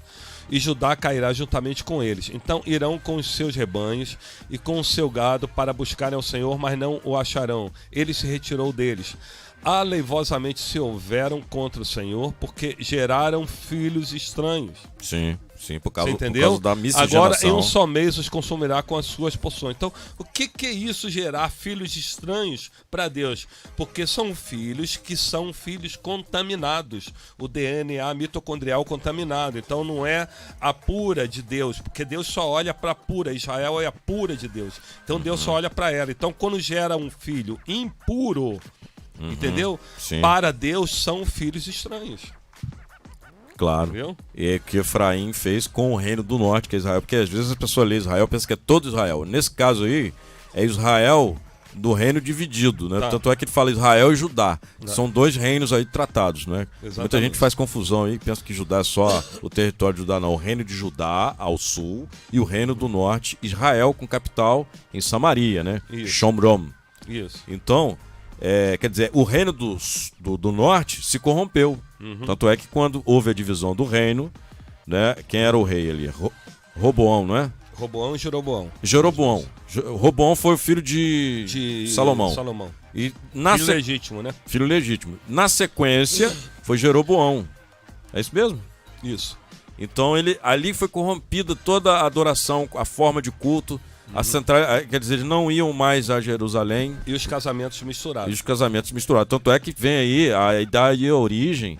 e Judá cairá juntamente com eles. Então irão com os seus rebanhos e com o seu gado para buscarem ao Senhor, mas não o acharão. Ele se retirou deles. Aleivosamente se houveram contra o Senhor, porque geraram filhos estranhos. Sim, por causa da miscigenação. Agora em um só mês os consumirá com as suas porções. Então, o que é isso, gerar filhos estranhos para Deus? Porque são filhos que são filhos contaminados. O DNA mitocondrial contaminado. Então não é a pura de Deus, porque Deus só olha para a pura. Israel é a pura de Deus. Então Deus só olha para ela. Então quando gera um filho impuro, entendeu? Sim. Para Deus são filhos estranhos. Claro. Entendeu? E é que Efraim fez com o reino do norte, que é Israel. Porque às vezes a pessoa lê Israel e pensa que é todo Israel. Nesse caso aí, é Israel do reino dividido, né? Tanto é que ele fala Israel e Judá. São dois reinos aí tratados, né? Exatamente. Muita gente faz confusão aí, pensa que Judá é só o território de Judá. Não, o reino de Judá ao sul e o reino do norte, Israel, com capital em Samaria, né? Shomrom. Isso. Então, quer dizer, o reino do norte se corrompeu. Tanto é que quando houve a divisão do reino, né, quem era o rei ali? Roboão, não é? Roboão e Jeroboão. Roboão foi o filho de Salomão. E filho legítimo, né? Filho legítimo. Na sequência, foi Jeroboão. É isso mesmo? Isso. Então ali foi corrompida toda a adoração, a forma de culto. Quer dizer, eles não iam mais a Jerusalém. E os casamentos misturados. Tanto é que vem aí daí a origem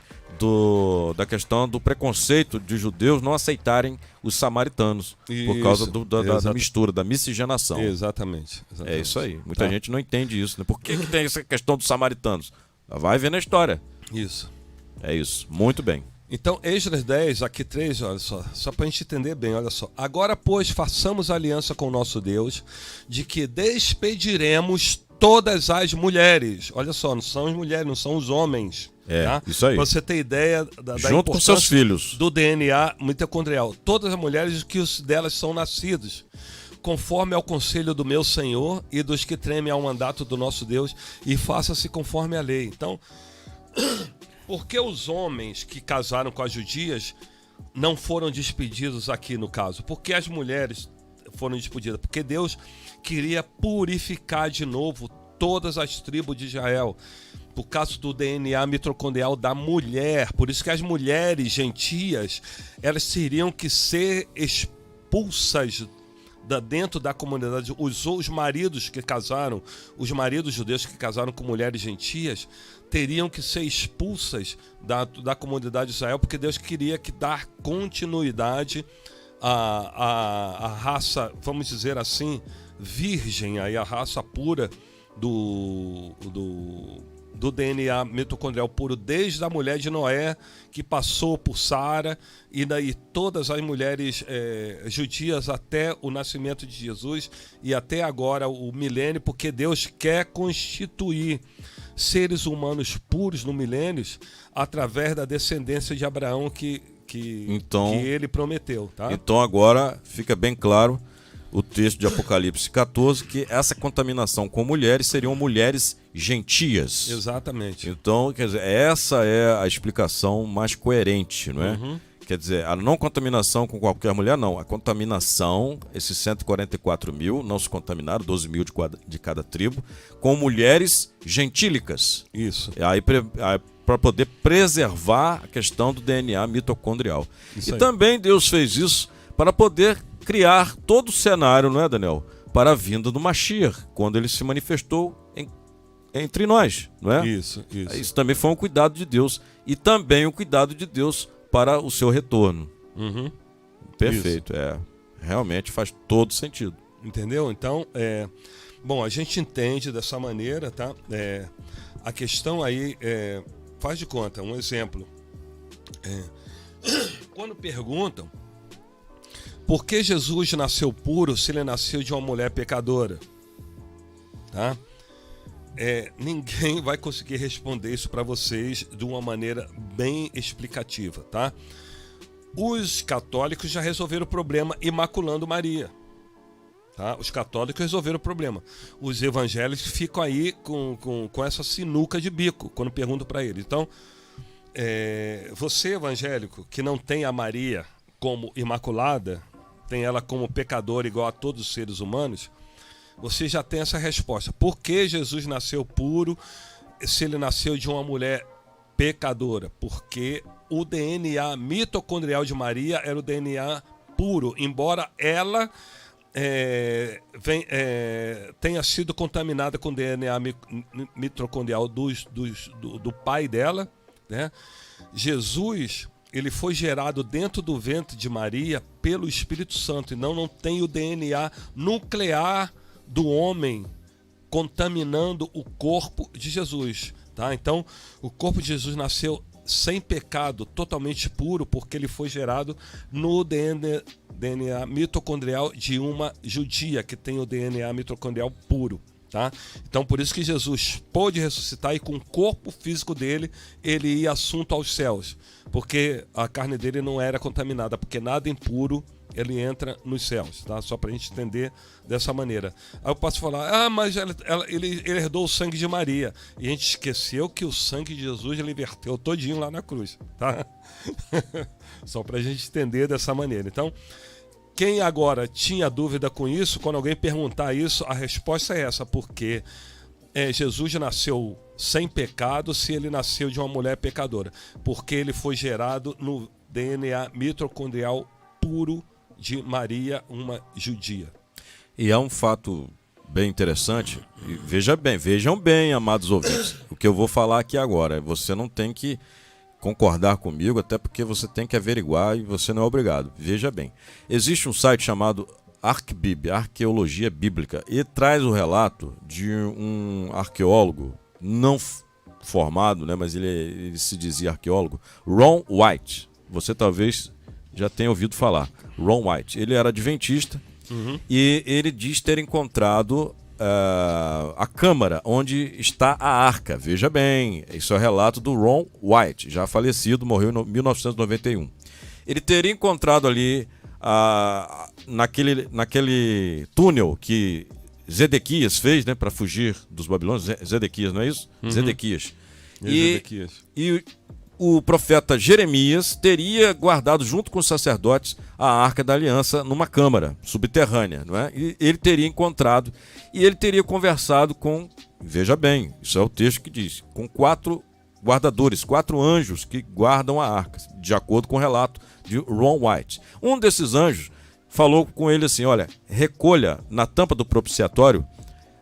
da questão do preconceito de judeus não aceitarem os samaritanos. Por causa da mistura, da miscigenação. Exatamente. É isso aí. Muita gente não entende isso, né? Por que tem essa questão dos samaritanos? Vai ver na história. Isso. É isso. Muito bem. Então, Esdras 10, aqui 3, olha só para a gente entender bem, olha só. Agora, pois, façamos aliança com o nosso Deus, de que despediremos todas as mulheres. Olha só, não são as mulheres, não são os homens. Tá? Isso aí. Pra você ter ideia da junto com seus filhos. Do DNA mitocondrial. Todas as mulheres que os delas são nascidos, conforme ao conselho do meu Senhor e dos que tremem ao mandato do nosso Deus, e faça-se conforme a lei. Então... Por que os homens que casaram com as judias não foram despedidos aqui no caso? Por que as mulheres foram despedidas? Porque Deus queria purificar de novo todas as tribos de Israel, por causa do DNA mitocondrial da mulher. Por isso que as mulheres gentias, elas teriam que ser expulsas dentro da comunidade. Os maridos que casaram, os maridos judeus que casaram com mulheres gentias, teriam que ser expulsas da comunidade de Israel, porque Deus queria dar continuidade à raça, vamos dizer assim, virgem, aí a raça pura do DNA mitocondrial puro, desde a mulher de Noé, que passou por Sara, e daí todas as mulheres judias até o nascimento de Jesus e até agora o milênio, porque Deus quer constituir seres humanos puros no milênio através da descendência de Abraão que ele prometeu. Tá? Então agora fica bem claro o texto de Apocalipse 14, que essa contaminação com mulheres seriam mulheres gentias. Exatamente. Então, quer dizer, essa é a explicação mais coerente, não é? Quer dizer, a não contaminação com qualquer mulher, não. A contaminação, esses 144 mil não se contaminaram, 12 mil de cada tribo, com mulheres gentílicas. Isso. Aí para poder preservar a questão do DNA mitocondrial. Isso e aí. Também Deus fez isso para poder criar todo o cenário, não é, Daniel? Para a vinda do Mashiach, quando ele se manifestou entre nós, não é? Isso. Isso também foi um cuidado de Deus. E também um cuidado de Deus para o seu retorno. Perfeito, realmente faz todo sentido. Entendeu? Então, bom, a gente entende dessa maneira, tá? A questão aí, faz de conta, um exemplo. Quando perguntam Por que Jesus nasceu puro se ele nasceu de uma mulher pecadora? Tá? Ninguém vai conseguir responder isso para vocês de uma maneira bem explicativa, tá? Os católicos já resolveram o problema imaculando Maria. Tá? Os católicos resolveram o problema. Os evangélicos ficam aí com essa sinuca de bico quando perguntam para eles. Então, você evangélico que não tem a Maria como imaculada, tem ela como pecadora igual a todos os seres humanos, você já tem essa resposta. Por que Jesus nasceu puro se ele nasceu de uma mulher pecadora? Porque o DNA mitocondrial de Maria era o DNA puro, embora ela tenha sido contaminada com o DNA mitocondrial do pai dela, né? Jesus, ele foi gerado dentro do ventre de Maria pelo Espírito Santo, e não tem o DNA nuclear do homem contaminando o corpo de Jesus, tá? Então, o corpo de Jesus nasceu sem pecado, totalmente puro, porque ele foi gerado no DNA mitocondrial de uma judia que tem o DNA mitocondrial puro, tá? Então, por isso que Jesus pôde ressuscitar, e com o corpo físico dele, ele ia assunto aos céus, porque a carne dele não era contaminada, porque nada impuro ele entra nos céus, tá? Só para a gente entender dessa maneira. Aí eu posso falar, mas ele herdou o sangue de Maria, e a gente esqueceu que o sangue de Jesus ele verteu todinho lá na cruz, tá? Só para a gente entender dessa maneira. Então, quem agora tinha dúvida com isso, quando alguém perguntar isso, a resposta é essa, porque Jesus nasceu sem pecado se ele nasceu de uma mulher pecadora, porque ele foi gerado no DNA mitocondrial puro de Maria, uma judia. E há um fato bem interessante, e vejam bem, amados ouvintes, o que eu vou falar aqui agora. Você não tem que concordar comigo, até porque você tem que averiguar e você não é obrigado. Veja bem, existe um site chamado ArcBib, Arqueologia Bíblica, e traz o relato de um arqueólogo não formado, né, mas ele se dizia arqueólogo, Ron White. Você talvez já tenha ouvido falar. Ron White, ele era adventista, e ele diz ter encontrado a câmara onde está a arca. Veja bem, isso é o relato do Ron White, já falecido, morreu em 1991. Ele teria encontrado ali, naquele túnel que Zedequias fez, né, para fugir dos babilônios. Zedequias, não é isso? Zedequias. E o profeta Jeremias teria guardado junto com os sacerdotes a Arca da Aliança numa câmara subterrânea, não é? E ele teria encontrado, e ele teria conversado com, veja bem, isso é o texto que diz, com 4 guardadores, 4 anjos que guardam a arca, de acordo com o relato de Ron White. Um desses anjos falou com ele assim, olha, recolha na tampa do propiciatório,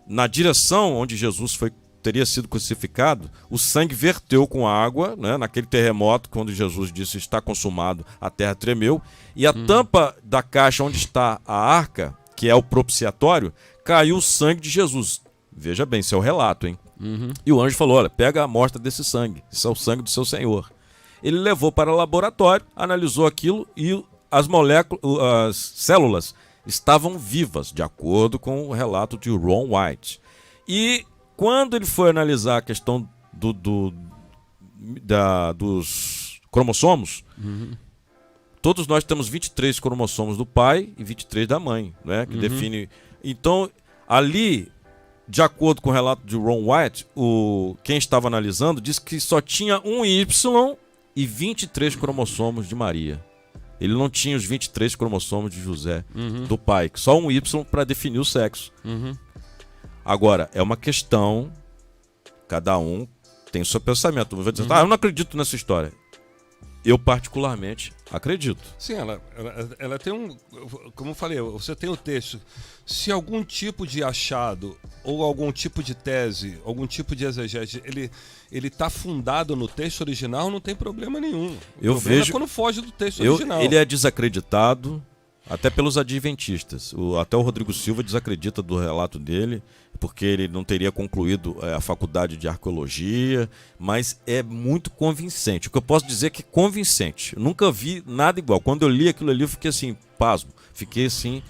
na direção onde Jesus teria sido crucificado, o sangue verteu com água, né, naquele terremoto, quando Jesus disse está consumado, a terra tremeu, e a tampa da caixa onde está a arca, que é o propiciatório, caiu o sangue de Jesus. Veja bem, isso é o relato, hein? E o anjo falou, olha, pega a amostra desse sangue, isso é o sangue do seu Senhor. Ele levou para o laboratório, analisou aquilo, e as células estavam vivas, de acordo com o relato de Ron White. E quando ele foi analisar a questão dos cromossomos, todos nós temos 23 cromossomos do pai e 23 da mãe, né? Que define. Então, ali, de acordo com o relato de Ron White, quem estava analisando disse que só tinha um Y e 23 cromossomos de Maria. Ele não tinha os 23 cromossomos de José, do pai, só um Y para definir o sexo. Agora, é uma questão, cada um tem o seu pensamento. Vai dizer, eu não acredito nessa história. Eu, particularmente, acredito. Sim, ela tem como eu falei, você tem o texto. Se algum tipo de achado, ou algum tipo de tese, algum tipo de exegese, ele está fundado no texto original, não tem problema nenhum. Eu vejo é quando foge do texto original. Ele é desacreditado até pelos adventistas. Até o Rodrigo Silva desacredita do relato dele, porque ele não teria concluído a faculdade de arqueologia, mas é muito convincente. O que eu posso dizer é que é convincente. Eu nunca vi nada igual. Quando eu li aquilo ali, eu fiquei assim, pasmo. fiquei assim,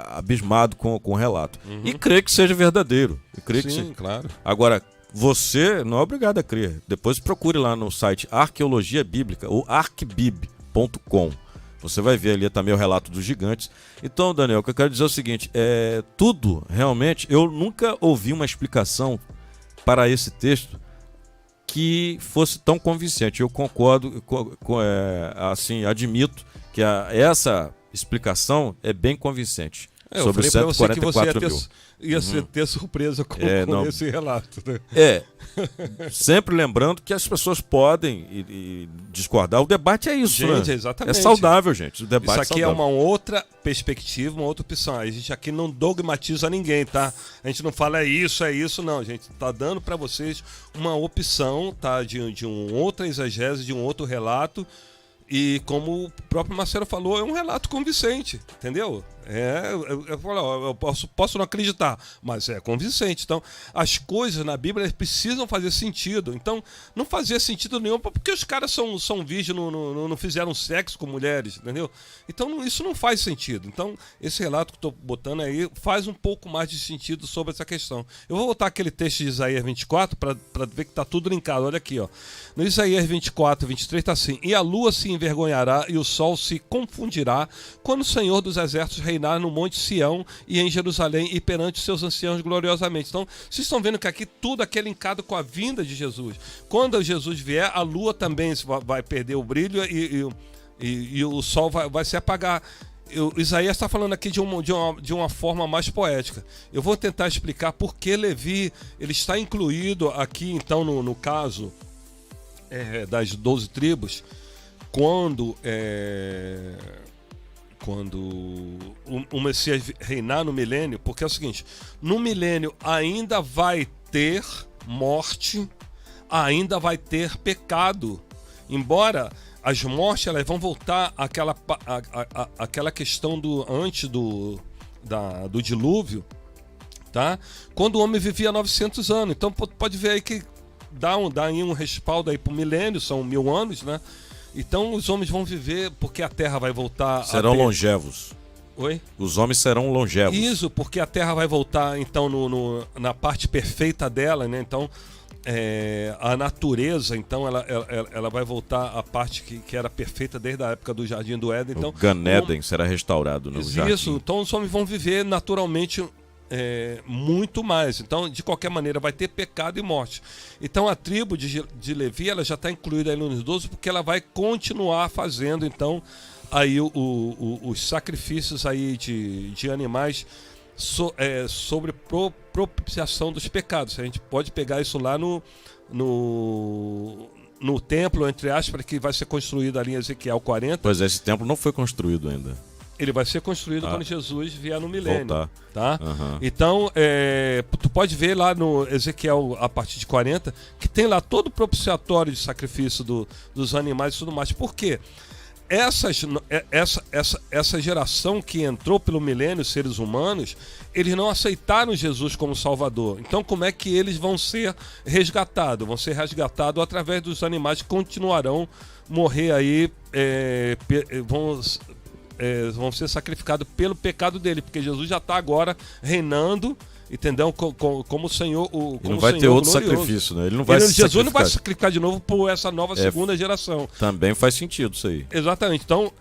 abismado com o relato. E creio que seja verdadeiro. Sim, claro. Agora, você não é obrigado a crer. Depois procure lá no site Arqueologia Bíblica, ou arquebib.com. Você vai ver ali também o relato dos gigantes. Então, Daniel, o que eu quero dizer é o seguinte, tudo realmente, eu nunca ouvi uma explicação para esse texto que fosse tão convincente. Eu concordo, assim, admito que essa explicação é bem convincente. Sobre os 144 mil. Ia ter surpresa com esse relato. Né? Sempre lembrando que as pessoas podem discordar. O debate é isso, gente, né? Exatamente. É saudável, gente. O debate isso aqui é uma outra perspectiva, uma outra opção. A gente aqui não dogmatiza ninguém, tá? A gente não fala é isso, não. A gente tá dando para vocês uma opção, tá? De um outra exegese, de um outro relato. E como o próprio Marcelo falou, é um relato convincente, entendeu? Eu posso não acreditar, mas é convincente. Então, as coisas na Bíblia precisam fazer sentido. Então, não fazia sentido nenhum, porque os caras são virgens, não fizeram sexo com mulheres, entendeu? Então, isso não faz sentido. Então, esse relato que eu estou botando aí faz um pouco mais de sentido sobre essa questão. Eu vou botar aquele texto de Isaías 24 para ver que está tudo linkado. Olha aqui, ó. No Isaías 24, 23 está assim: e a lua se envergonhará e o sol se confundirá quando o Senhor dos exércitos reinar no monte Sião e em Jerusalém e perante os seus anciãos gloriosamente. Então, vocês estão vendo que aqui tudo é linkado com a vinda de Jesus. Quando Jesus vier, a lua também vai perder o brilho e o sol vai se apagar. Isaías está falando aqui de uma forma mais poética. Eu vou tentar explicar por que Levi ele está incluído aqui, então, no caso das 12 tribos, quando o Messias reinar no milênio, porque é o seguinte, no milênio ainda vai ter morte, ainda vai ter pecado, embora as mortes elas vão voltar àquela questão antes do dilúvio, tá? Quando o homem vivia 900 anos, então pode ver aí que dá aí um respaldo aí para o milênio, são 1000 anos, né? Então os homens vão viver porque a terra vai voltar... Serão longevos. Oi? Os homens serão longevos. Isso, porque a terra vai voltar então na parte perfeita dela, né? Então a natureza, então ela vai voltar à parte que era perfeita desde a época do Jardim do Éden. Então, o Gan Eden será restaurado no jardim. Isso, então os homens vão viver naturalmente muito mais. Então, de qualquer maneira, vai ter pecado e morte. Então, a tribo de Levi ela já está incluída aí nos 12, porque ela vai continuar fazendo, então, aí os sacrifícios aí de animais sobre propiciação dos pecados. A gente pode pegar isso lá no templo, entre aspas, que vai ser construído ali em Ezequiel 40. Pois é, esse templo não foi construído ainda. Ele vai ser construído quando Jesus vier no milênio. Voltar. Tá? Uhum. Então, tu pode ver lá no Ezequiel, a partir de 40, que tem lá todo o propiciatório de sacrifício dos animais e tudo mais. Por quê? Essa geração que entrou pelo milênio, os seres humanos, eles não aceitaram Jesus como Salvador. Então, como é que eles vão ser resgatados? Vão ser resgatados através dos animais que continuarão morrer aí, vão ser sacrificados pelo pecado dele, porque Jesus já está agora reinando, entendeu? Como o Senhor, não vai ter outro glorioso. Sacrifício, né? Ele não vai Jesus não vai sacrificar de novo por essa nova segunda geração. Também faz sentido isso aí. Exatamente. Então,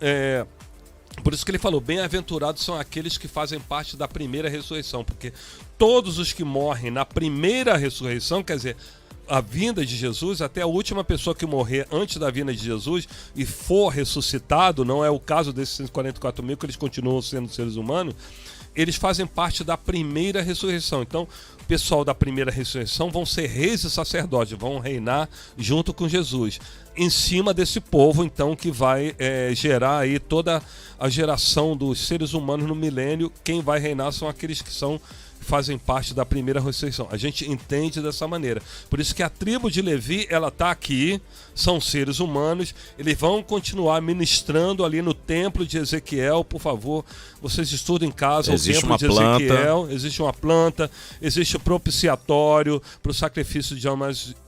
por isso que ele falou, bem-aventurados são aqueles que fazem parte da primeira ressurreição, porque todos os que morrem na primeira ressurreição, quer dizer, a vinda de Jesus, até a última pessoa que morrer antes da vinda de Jesus e for ressuscitado, não é o caso desses 144 mil, que eles continuam sendo seres humanos, eles fazem parte da primeira ressurreição. Então, o pessoal da primeira ressurreição vão ser reis e sacerdotes, vão reinar junto com Jesus, em cima desse povo, então, que vai gerar aí toda a geração dos seres humanos no milênio. Quem vai reinar são aqueles que fazem parte da primeira ressurreição. A gente entende dessa maneira. Por isso que a tribo de Levi, ela está aqui, são seres humanos, eles vão continuar ministrando ali no templo de Ezequiel. Por favor, vocês estudem em casa o templo de Ezequiel. Existe uma planta, existe propiciatório para o sacrifício de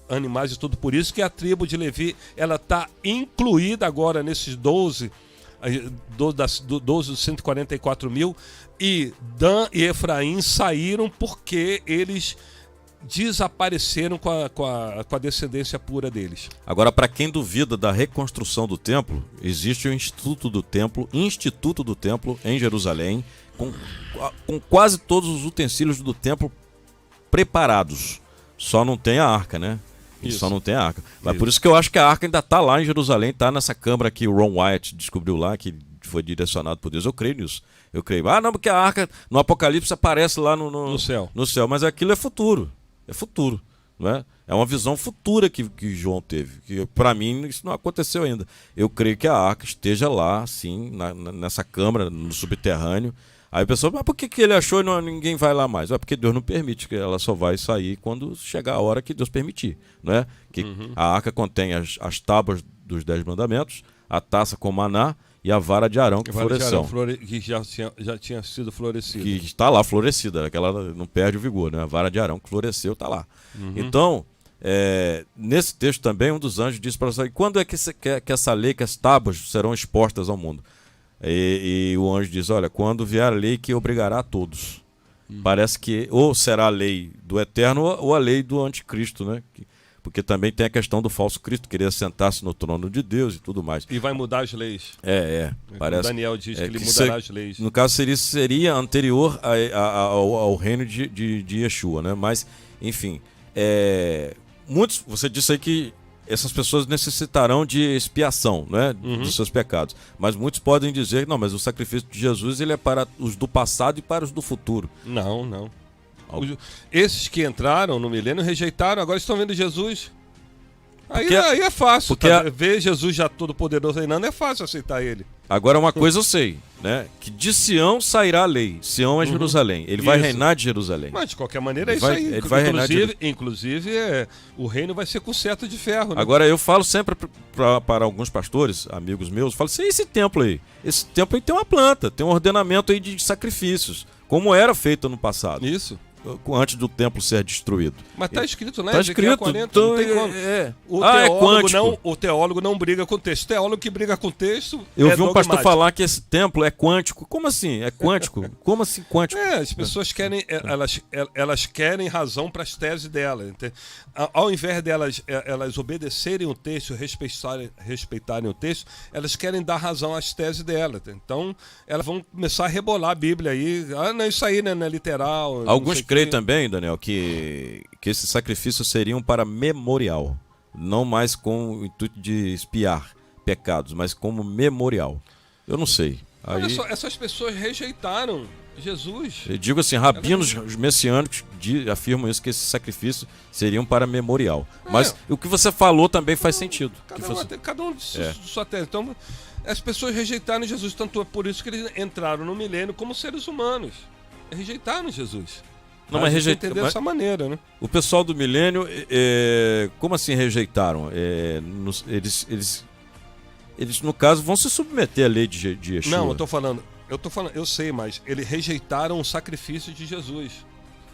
animais e tudo. Por isso que a tribo de Levi, ela está incluída agora nesses 12 dos 144 mil, e Dan e Efraim saíram porque eles desapareceram com a descendência pura deles. Agora, para quem duvida da reconstrução do templo, existe o Instituto do Templo em Jerusalém, com quase todos os utensílios do templo preparados. Só não tem a arca, né? Isso. Só não tem a arca. Mas por isso que eu acho que a arca ainda está lá em Jerusalém, está nessa câmara que o Ron Wyatt descobriu lá, que foi direcionado por Deus. Eu creio nisso. Eu creio. Ah, não, porque a arca no Apocalipse aparece lá no céu. No céu. Mas aquilo é futuro. É futuro. Não é? É uma visão futura que João teve. Que para mim isso não aconteceu ainda. Eu creio que a arca esteja lá, sim, nessa câmara, no subterrâneo. Aí a pessoa, mas por que ele achou e ninguém vai lá mais? É porque Deus não permite, que ela só vai sair quando chegar a hora que Deus permitir. Não é? Que a arca contém as tábuas dos 10 mandamentos, a taça com maná e a vara de Arão que floresceu. Que já tinha sido florescida. Que está lá florescida, aquela não perde o vigor, né? A vara de Arão que floresceu está lá. Então, nesse texto também, um dos anjos disse para você: quando é que essa lei, que as tábuas serão expostas ao mundo? E o anjo diz: olha, quando vier a lei que obrigará a todos. Parece que ou será a lei do eterno ou a lei do anticristo, né? Porque também tem a questão do falso Cristo, querer sentar-se no trono de Deus e tudo mais. E vai mudar as leis. Parece. O Daniel diz que ele mudará as leis. No caso, seria anterior ao reino de Yeshua, né? Mas, enfim, você disse aí que essas pessoas necessitarão de expiação, né, dos seus pecados. Mas muitos podem dizer, não, mas o sacrifício de Jesus ele é para os do passado e para os do futuro. Não. Esses que entraram no milênio rejeitaram, agora estão vendo Jesus. Aí é fácil. Ver Jesus já todo poderoso reinando é fácil aceitar ele. Agora uma coisa eu sei, né? Que de Sião sairá a lei. Sião é Jerusalém. Ele vai reinar de Jerusalém. Mas de qualquer maneira é isso aí. Ele vai reinar inclusive o reino vai ser com seta de ferro. Né? Agora eu falo sempre para alguns pastores, amigos meus, falo assim: esse templo aí tem uma planta, tem um ordenamento aí de sacrifícios, como era feito no passado. Isso. Antes do templo ser destruído. Mas está escrito, né? Está escrito. 40, então, não tem como. O teólogo não briga com o texto. O teólogo que briga com o texto Eu vi um pastor falar que esse templo é quântico. Como assim? É quântico? Como assim quântico? As pessoas querem, elas querem razão para as teses delas. Ao invés delas elas obedecerem o texto, respeitarem o texto, elas querem dar razão às teses delas. Então, elas vão começar a rebolar a Bíblia aí. Não, isso aí não é literal. Alguns creio também, Daniel, que esses sacrifícios seriam para memorial, não mais com o intuito de expiar pecados, mas como memorial. Eu não sei. Olha só, essas pessoas rejeitaram Jesus. Eu digo assim, rabinos messiânicos afirmam isso, que esses sacrifícios seriam para memorial. Mas o que você falou também faz sentido. Cada um de sua tese. Então, as pessoas rejeitaram Jesus, tanto é por isso que eles entraram no milênio como seres humanos. Rejeitaram Jesus. Não, mas rejeitaram dessa maneira, né? O pessoal do milênio, como assim rejeitaram? Eles, no caso, vão se submeter à lei de Yeshua. Não, eu tô falando, eu sei, mas eles rejeitaram o sacrifício de Jesus.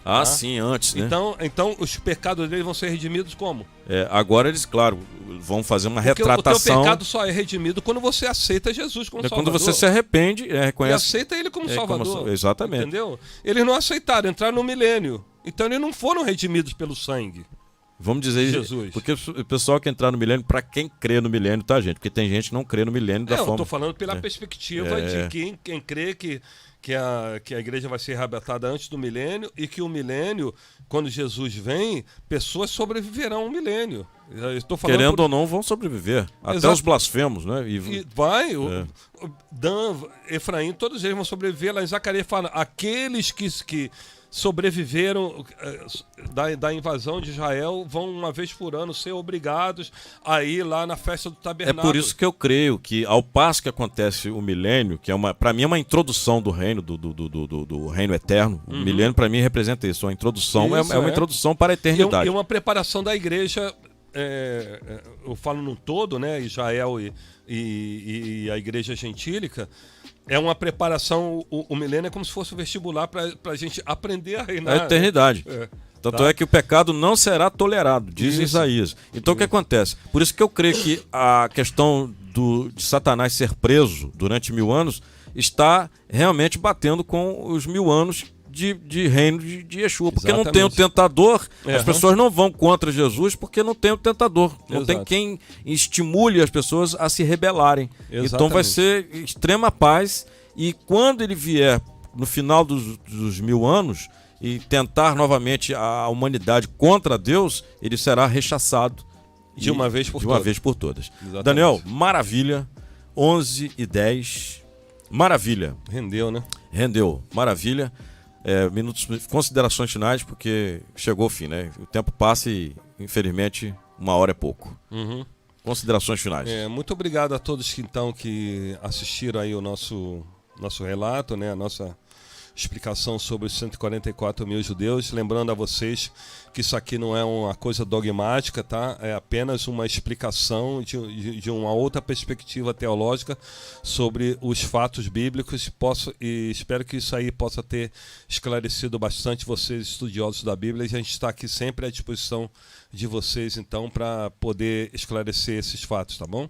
Ah, sim, antes, né? Então os pecados deles vão ser redimidos como? Agora eles, claro, vão fazer uma retratação. O teu pecado só é redimido quando você aceita Jesus como Salvador. Quando você se arrepende, reconhece. E aceita ele como Salvador. Exatamente. Entendeu? Eles não aceitaram, entraram no milênio. Então eles não foram redimidos pelo sangue. Vamos dizer Jesus. Porque o pessoal que entrar no milênio, para quem crê no milênio, tá, gente? Porque tem gente que não crê no milênio da forma. Eu tô falando pela perspectiva de quem crê que a igreja vai ser arrebatada antes do milênio e que o milênio, quando Jesus vem, pessoas sobreviverão ao milênio. Querendo ou não, vão sobreviver. Até os blasfemos, né? Dan, Efraim, todos eles vão sobreviver. Lá em Zacarias fala, aqueles que sobreviveram da invasão de Israel vão uma vez por ano ser obrigados a ir lá na festa do tabernáculo. É por isso que eu creio que ao passo que acontece o milênio, que para mim é uma introdução do reino, do reino eterno, o milênio para mim representa isso, uma introdução, é uma introdução para a eternidade. E uma preparação da igreja, eu falo num todo, né, Israel e a igreja gentílica. É uma preparação, o milênio é como se fosse um vestibular para a gente aprender a reinar. A eternidade. Tanto é que o pecado não será tolerado, diz Isaías. Então o que acontece? Por isso que eu creio que a questão de Satanás ser preso durante 1000 anos está realmente batendo com os 1000 anos de reino de Yeshua, porque não tem o tentador, as pessoas não vão contra Jesus porque não tem o tentador, não tem quem estimule as pessoas a se rebelarem. Então vai ser extrema paz, e quando ele vier no final dos 1000 anos e tentar novamente a humanidade contra Deus, ele será rechaçado de uma vez por todas. Exatamente. Daniel, maravilha, 11:10, maravilha. Rendeu, maravilha. Minutos, considerações finais, porque chegou o fim, né? O tempo passa e, infelizmente, 1 hora é pouco. Considerações finais. Muito obrigado a todos que assistiram aí o nosso relato, né? A nossa explicação sobre os 144 mil judeus. Lembrando a vocês que isso aqui não é uma coisa dogmática, tá? É apenas uma explicação de uma outra perspectiva teológica sobre os fatos bíblicos, e espero que isso aí possa ter esclarecido bastante vocês, estudiosos da Bíblia, e a gente está aqui sempre à disposição de vocês, então, para poder esclarecer esses fatos, tá bom?